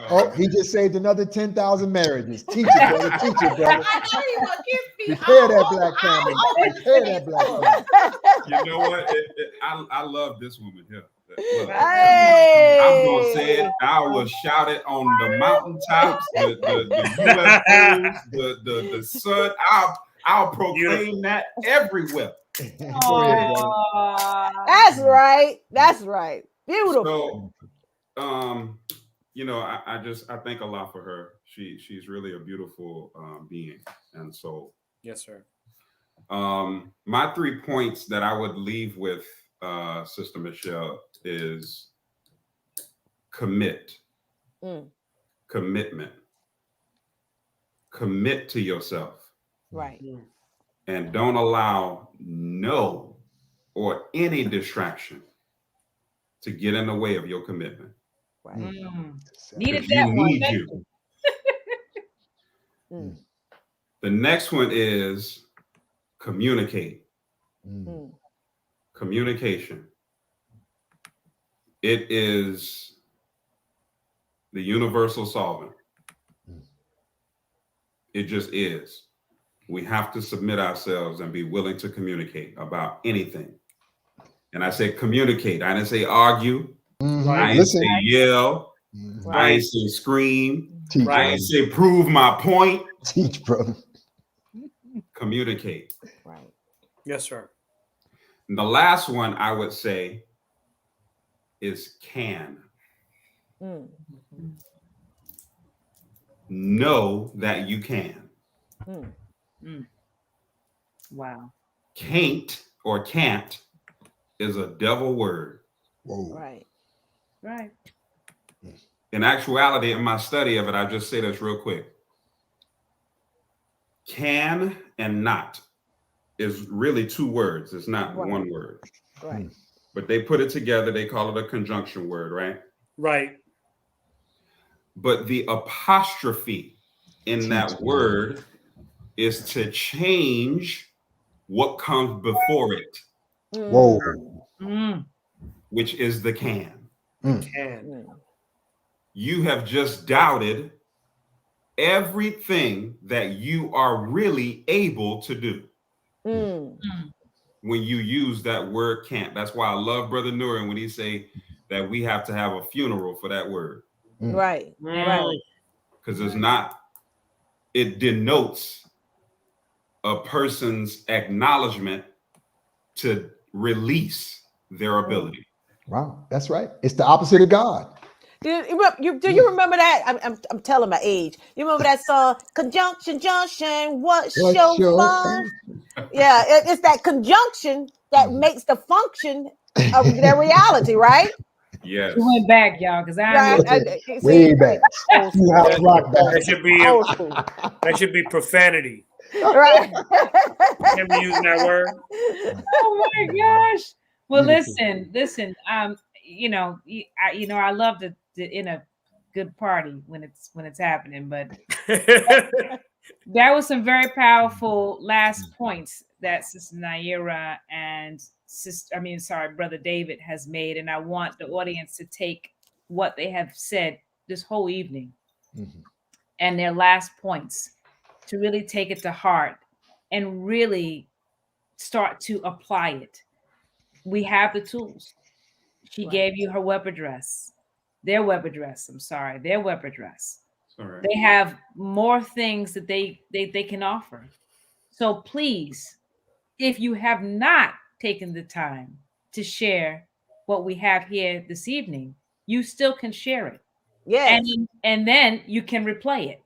Oh, he just saved another 10,000 marriages. Teach it, brother. Teach it, brother. I know you will kiss me. Prepare that black family. Prepare that black family. You know what? I love this woman here. Look, Hey. I'm gonna say it. I will shout it on the mountaintops, the UFOs, the sun. I'll proclaim that everywhere. Go ahead, brother. That's right. That's right. Beautiful. So, you know, I thank Allah for her. She's really a beautiful being and soul. Yes, sir. My 3 points that I would leave with Sister Michelle is commitment. Commit to yourself. Right. And don't allow no or any distraction to get in the way of your commitment. Right. Needed Because that one. need Thank you. The next one is communicate. Communication. It is the universal solvent. It just is. We have to submit ourselves and be willing to communicate about anything. And I said communicate. I didn't say argue. I didn't say yell. I didn't say scream. Teach, I didn't say prove my point. Teach, brother. Communicate. Right. Yes, sir. And the last one I would say is can. Know that you can. Wow. Can't or can't is a devil word. Whoa. Right. Right. In actuality, in my study of it, I just say this real quick. Can and not is really 2 words. It's not one word. Right. But they put it together. They call it a conjunction word, right? Right. But the apostrophe in that word is to change what comes before it. Whoa. Which is the can. Can. You have just doubted everything that you are really able to do when you use that word can't. That's why I love Brother Nurin when he say that we have to have a funeral for that word. Right. Right. Because it's not, it denotes a person's acknowledgement to release their ability. Wow, that's right. It's the opposite of God. Do you remember that? I'm telling my age. You remember that song, Conjunction Junction, what's your fun? Yeah, it's that conjunction that makes the function of their reality, right? Yes. We went back, y'all, because Way back. Schoolhouse rock back. That should be profanity. Right. Can't be using that word. Oh my gosh. Well, listen. I love to in a good party when it's happening, but that was some very powerful last points that Sister Naira and Brother David has made, and I want the audience to take what they have said this whole evening and their last points to really take it to heart and really start to apply it. We have the tools. She gave you her web address, their web address. Sorry. They have more things that they can offer. So please, if you have not taken the time to share what we have here this evening, you still can share it. Yes. And then you can replay it.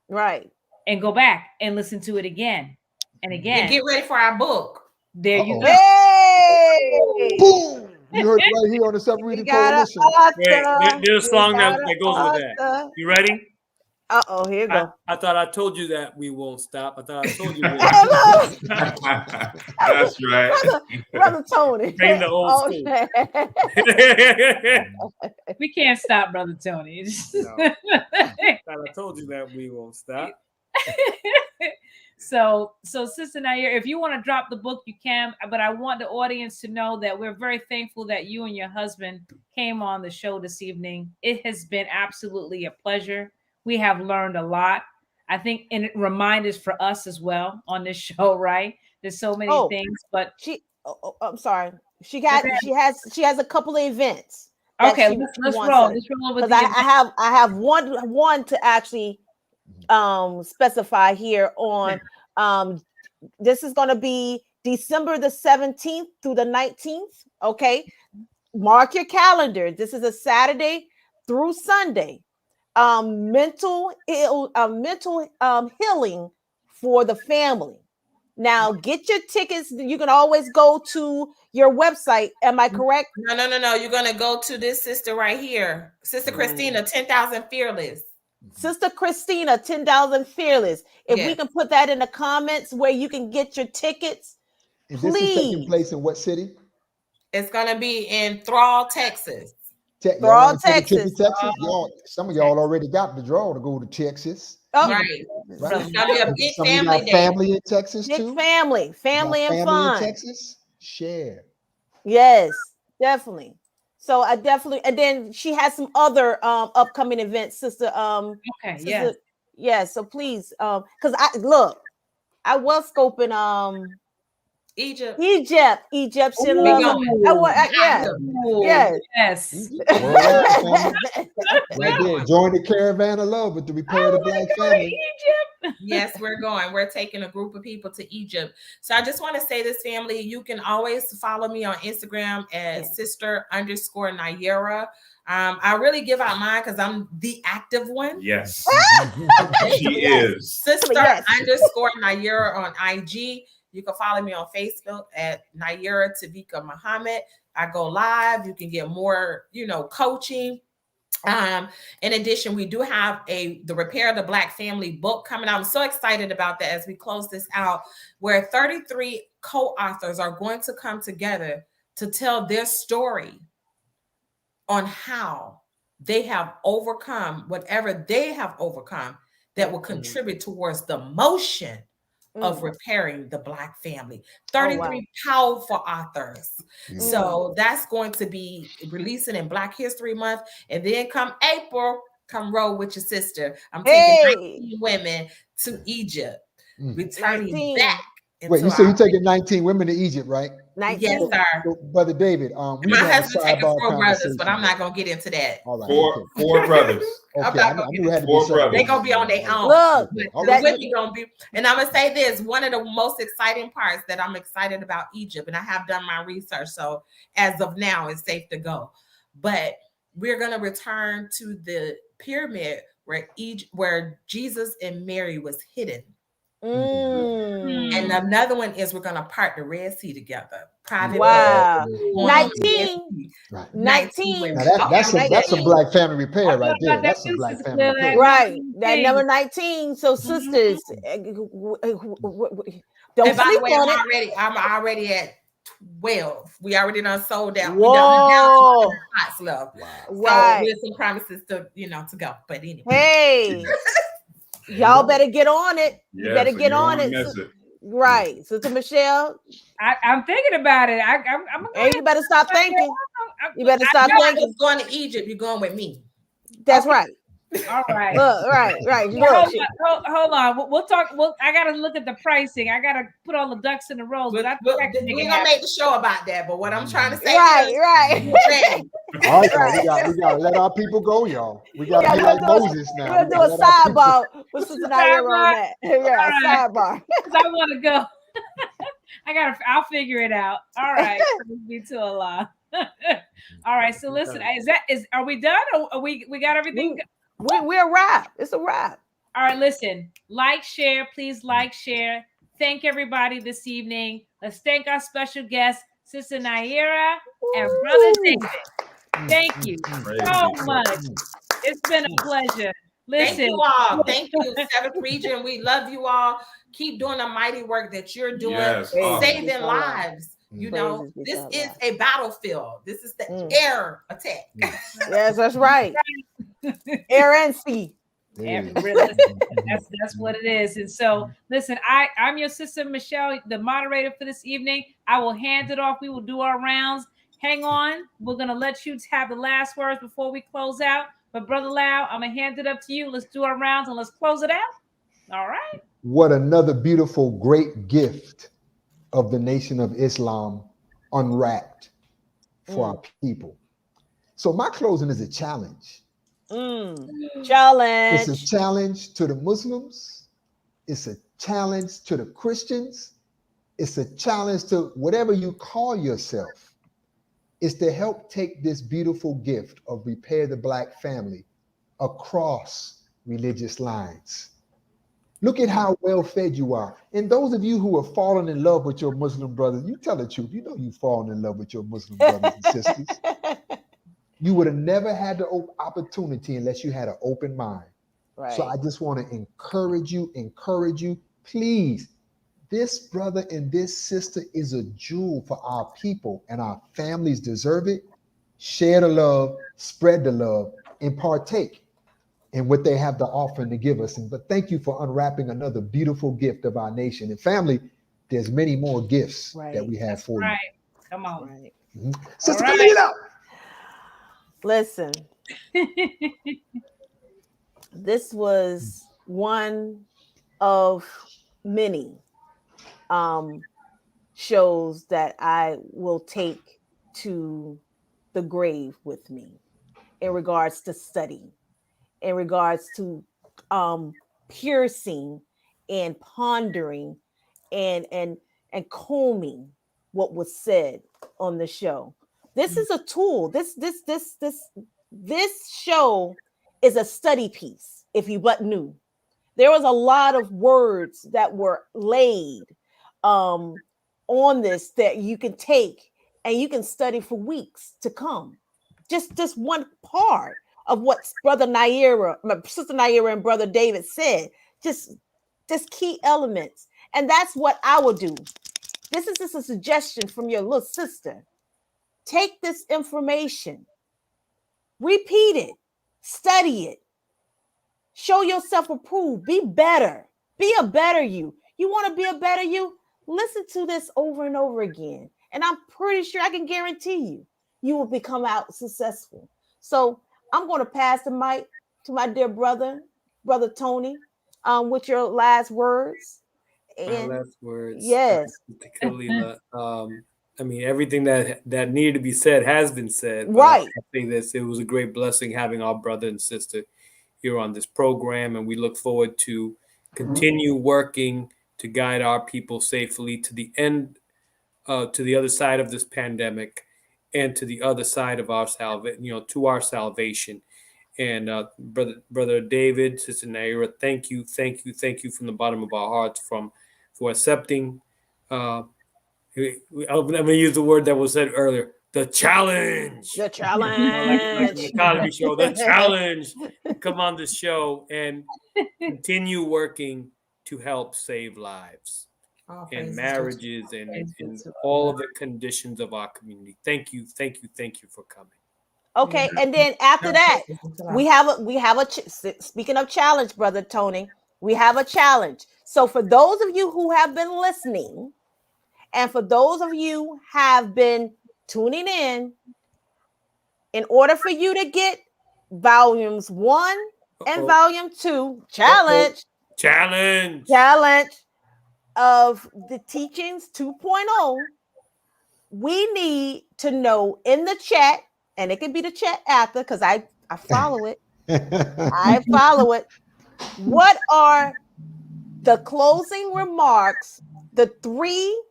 Right. And go back and listen to it again and again. And get ready for our book. There you go. Hey! Boom! You heard it right here on the Seven Reading Coalition. Wait, there's a song that goes with that. You ready? Here you go. I thought I told you that we won't stop. I thought I told you. That's right. Brother Tony. Bring the old school. We can't stop, Brother Tony. No. I told you that we won't stop. So Sister Nair, if you want to drop the book, you can. But I want the audience to know that we're very thankful that you and your husband came on the show this evening. It has been absolutely a pleasure. We have learned a lot. I think, and reminders for us as well on this show, right? There's so many things, but I'm sorry. She has a couple of events. Okay, let's roll. Let's roll over because I have one to actually specify here on this is going to be December the 17th through the 19th. Okay, mark your calendar. This is a Saturday through Sunday. Mental healing for the family. Now get your tickets. You can always go to your website. Am I correct? No. You're gonna go to this sister right here, Sister Christina, 10,000 Fearless. Sister Christina, 10,000 Fearless. If we can put that in the comments where you can get your tickets, and please. This is taking place in what city? It's gonna be in Thrall, Texas. Thrall, Texas. Some of y'all already got the draw to go to Texas. Oh, right. It's gonna be a big family day. Family in Texas big too. Family and fun. In Texas, share. Yes, definitely. So I definitely, and then she has some other upcoming events, sister. Yeah. So please, because I was scoping Egypt. Yes. Right there. Join the caravan of love with the repair of the Black family. Egypt. Yes, we're going. We're taking a group of people to Egypt. So I just want to say this, family, you can always follow me on Instagram as sister_Naira. I really give out mine because I'm the active one. Yes. She is. Sister_Naira on IG. You can follow me on Facebook at Naira Tavika Muhammad. I go live. You can get more, coaching. In addition, we do have the Repair of the Black Family book coming out. I'm so excited about that as we close this out, where 33 co-authors are going to come together to tell their story on how they have overcome whatever they have overcome that will contribute towards the motion of repairing the Black family. 33 powerful authors. So that's going to be releasing in Black History Month. And then come April, come roll with your sister. I'm taking 19 women to Egypt, returning back. Wait, you say you're taking 19 women to Egypt, right? 19. Yes, sir. So, Brother David, my husband's taking 4 brothers, but I'm not gonna get into that. All right, four brothers. Okay, they're gonna be on their own. Look, gonna be, and I'm gonna say this: one of the most exciting parts that I'm excited about Egypt, and I have done my research, so as of now, it's safe to go. But we're going to return to the pyramid where Jesus and Mary was hidden. And another one is we're going to part the Red Sea together. Private Wow. wedding. 19. Right. 19 Now women. that's some black family repair right there. That's some black family repair. Right. That number 19. So sisters, don't And by sleep the way, on it. I'm already at 12. We already done sold out. Whoa. We done down spots left. Wow. So Right. with some promises to to go. But anyway. Hey, y'all better get on it. Yeah, You better so get you don't on wanna it. miss it. Right. Sister Michelle, I'm thinking about it. I'm hey, you better stop thinking. You better I stop know I thinking. was going to Egypt. You're going with me. That's right. All right. Look, right. Yeah, Look, hold on. We'll talk. I gotta look at the pricing. I gotta put all the ducks in the rows. But I think I can make we it ain't gonna happen. make the show about that. But what I'm trying to say right. is, All right, y'all, we gotta let our people go, y'all. We gotta be like Moses now. We're gonna do a sidebar with Sister Naira on that. Yeah, Right. sidebar. Because I want to go. I'll figure it out. All right. Me to Allah. All right. So listen, are we done? Or we got everything? We're a wrap. It's a wrap. All right, listen, like, share, please like, share. Thank everybody this evening. Let's thank our special guests, Sister Naira and Brother David. Thank you so much. It's been a pleasure. Listen. Thank you all. Thank you, 7th Region. We love you all. Keep doing the mighty work that you're doing, saving lives. This is a battlefield. This is the air attack. Yes, that's right. Air and sea. That's what it is. And so listen, I'm your sister Michelle, the moderator for this evening. I will hand it off. We will do our rounds. Hang on, we're gonna let you have the last words before we close out. But Brother Lau, I'm gonna hand it up to you. Let's do our rounds and let's close it out. All right. What another beautiful, great gift of the Nation of Islam unwrapped for our people. So my closing is a challenge. Challenge. It's a challenge to the Muslims. It's a challenge to the Christians. It's a challenge to whatever you call yourself. It's to help take this beautiful gift of repair the black family across religious lines. Look at how well fed you are. And those of you who are falling in love with your Muslim brothers, you tell the truth. You know you've fallen in love with your Muslim brothers and sisters. You would have never had the opportunity unless you had an open mind. Right. So I just want to encourage you. Please, this brother and this sister is a jewel for our people, and our families deserve it. Share the love, spread the love, and partake in what they have to offer and to give us. But thank you for unwrapping another beautiful gift of our nation. And family, there's many more gifts that we have for you. Come on. Sister Kalila. Listen, this was one of many shows that I will take to the grave with me in regards to study, in regards to piercing and pondering and combing what was said on the show. This is a tool. This show is a study piece, if you but knew. There was a lot of words that were laid on this that you can take and you can study for weeks to come. Just one part of what Sister Naira and Brother David said. Just key elements. And that's what I will do. This is just a suggestion from your little sister. Take this information, repeat it, study it, show yourself approved, be better, be a better you. You want to be a better you? Listen to this over and over again. And I'm pretty sure I can guarantee you will become out successful. So I'm going to pass the mic to my dear brother Tony, with your last words. My last words. Yes. I mean, everything that needed to be said has been said. Right. I think this, it was a great blessing having our brother and sister here on this program, and we look forward to continue working to guide our people safely to the end, to the other side of this pandemic, and to the other side of our salvation, to our salvation. And brother David, Sister Naira, thank you from the bottom of our hearts for accepting. I'm going to use the word that was said earlier, the challenge. The challenge. The Economy Show, the challenge. Come on the show and continue working to help save lives and marriages and all of the conditions of our community. Thank you for coming. Okay, and then after that, we have a speaking of challenge, Brother Tony, we have a challenge. So for those of you who have been listening, and for those of you who have been tuning in order for you to get volumes 1 and volume 2 challenge of the teachings 2.0, we need to know in the chat, and it can be the chat after, because I follow it. I follow it. What are the closing remarks, the 3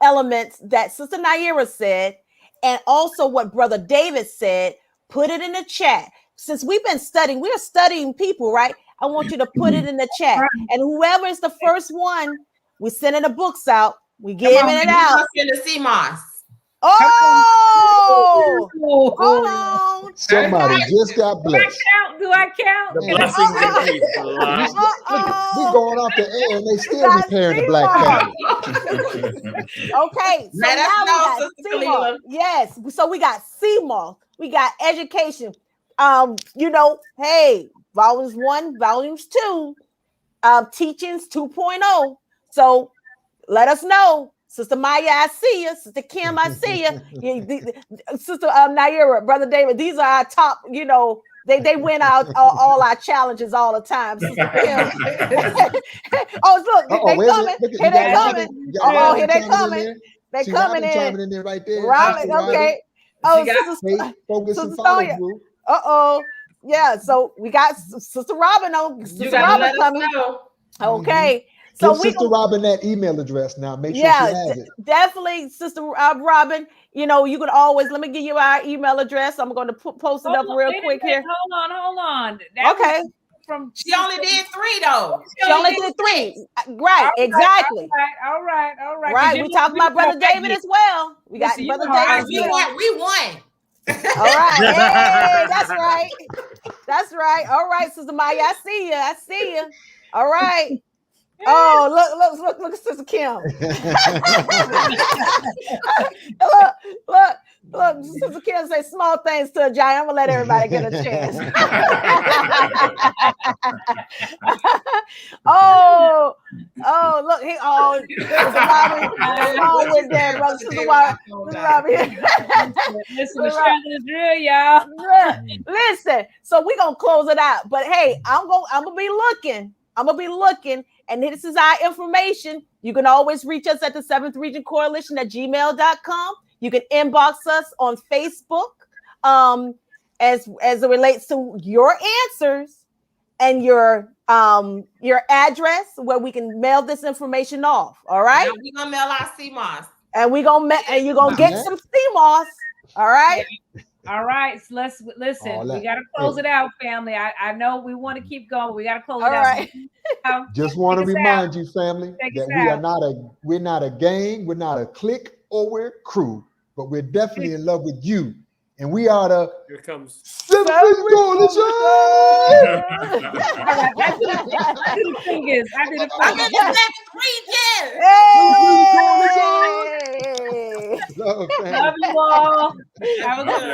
elements that Sister Naira said, and also what Brother David said? Put it in the chat. Since we've been studying, we're studying people, right? I want you to put it in the chat. And whoever is the first one, we're sending the books out. We giving it out. In the CMOS. Oh, hold on. Somebody just got blessed. Do I count? The blessings increase. We're going off the air and they still repairing the black family. Okay, so now we got CMOS. Yes, so we got CMOS. We got education. Hey, volumes 1, volumes 2, teachings 2.0. So let us know. Sister Maya, I see you. Sister Kim, I see you. Sister Naira, Brother David, these are our top, they win out all our challenges all the time. Sister Kim. Look, they coming. Here they coming. Here they coming. They coming in. There right there. Robin, okay. Sister Sonia. Yeah, so we got Sister Robin on. Sister Robin coming. Okay. So give Sister Robin that email address now. Make sure she has it. Definitely, Sister Robin. You can always, let me give you our email address. I'm going to post it up real quick here. Hold on. Okay. She only did 3 though. She only did 3. Right, exactly. All right. Right. We talked about Brother David as well. We got Brother David. We won. All right. Hey, that's right. That's right. All right, Sister Maya. I see you. All right. Oh, look, Sister Kim. Look, Sister Kim say small things to a giant. I'm gonna let everybody get a chance. Look, Sister Robbie, with that, brother. Sister Robbie. Listen, the struggle is real, y'all. Listen, so we're gonna close it out. But hey, I'm gonna be looking. And this is our information. You can always reach us at the 7th Region Coalition at gmail.com. You can inbox us on Facebook as it relates to your answers and your address where we can mail this information off. All right. Yeah, we're gonna mail our CMOS. And you're gonna get some CMOS. All right. All right, so let's listen. We got to close it out, family. I know we want to keep going, but we got to close it out. Right. Just want to remind you, family, that we're not a gang, we're not a clique, or we're a crew, but we're definitely in love with you. And we are the Here comes 7th Coalition. I did the fingers. I'm in the 7th region. Hey. Love you all. Have a good night.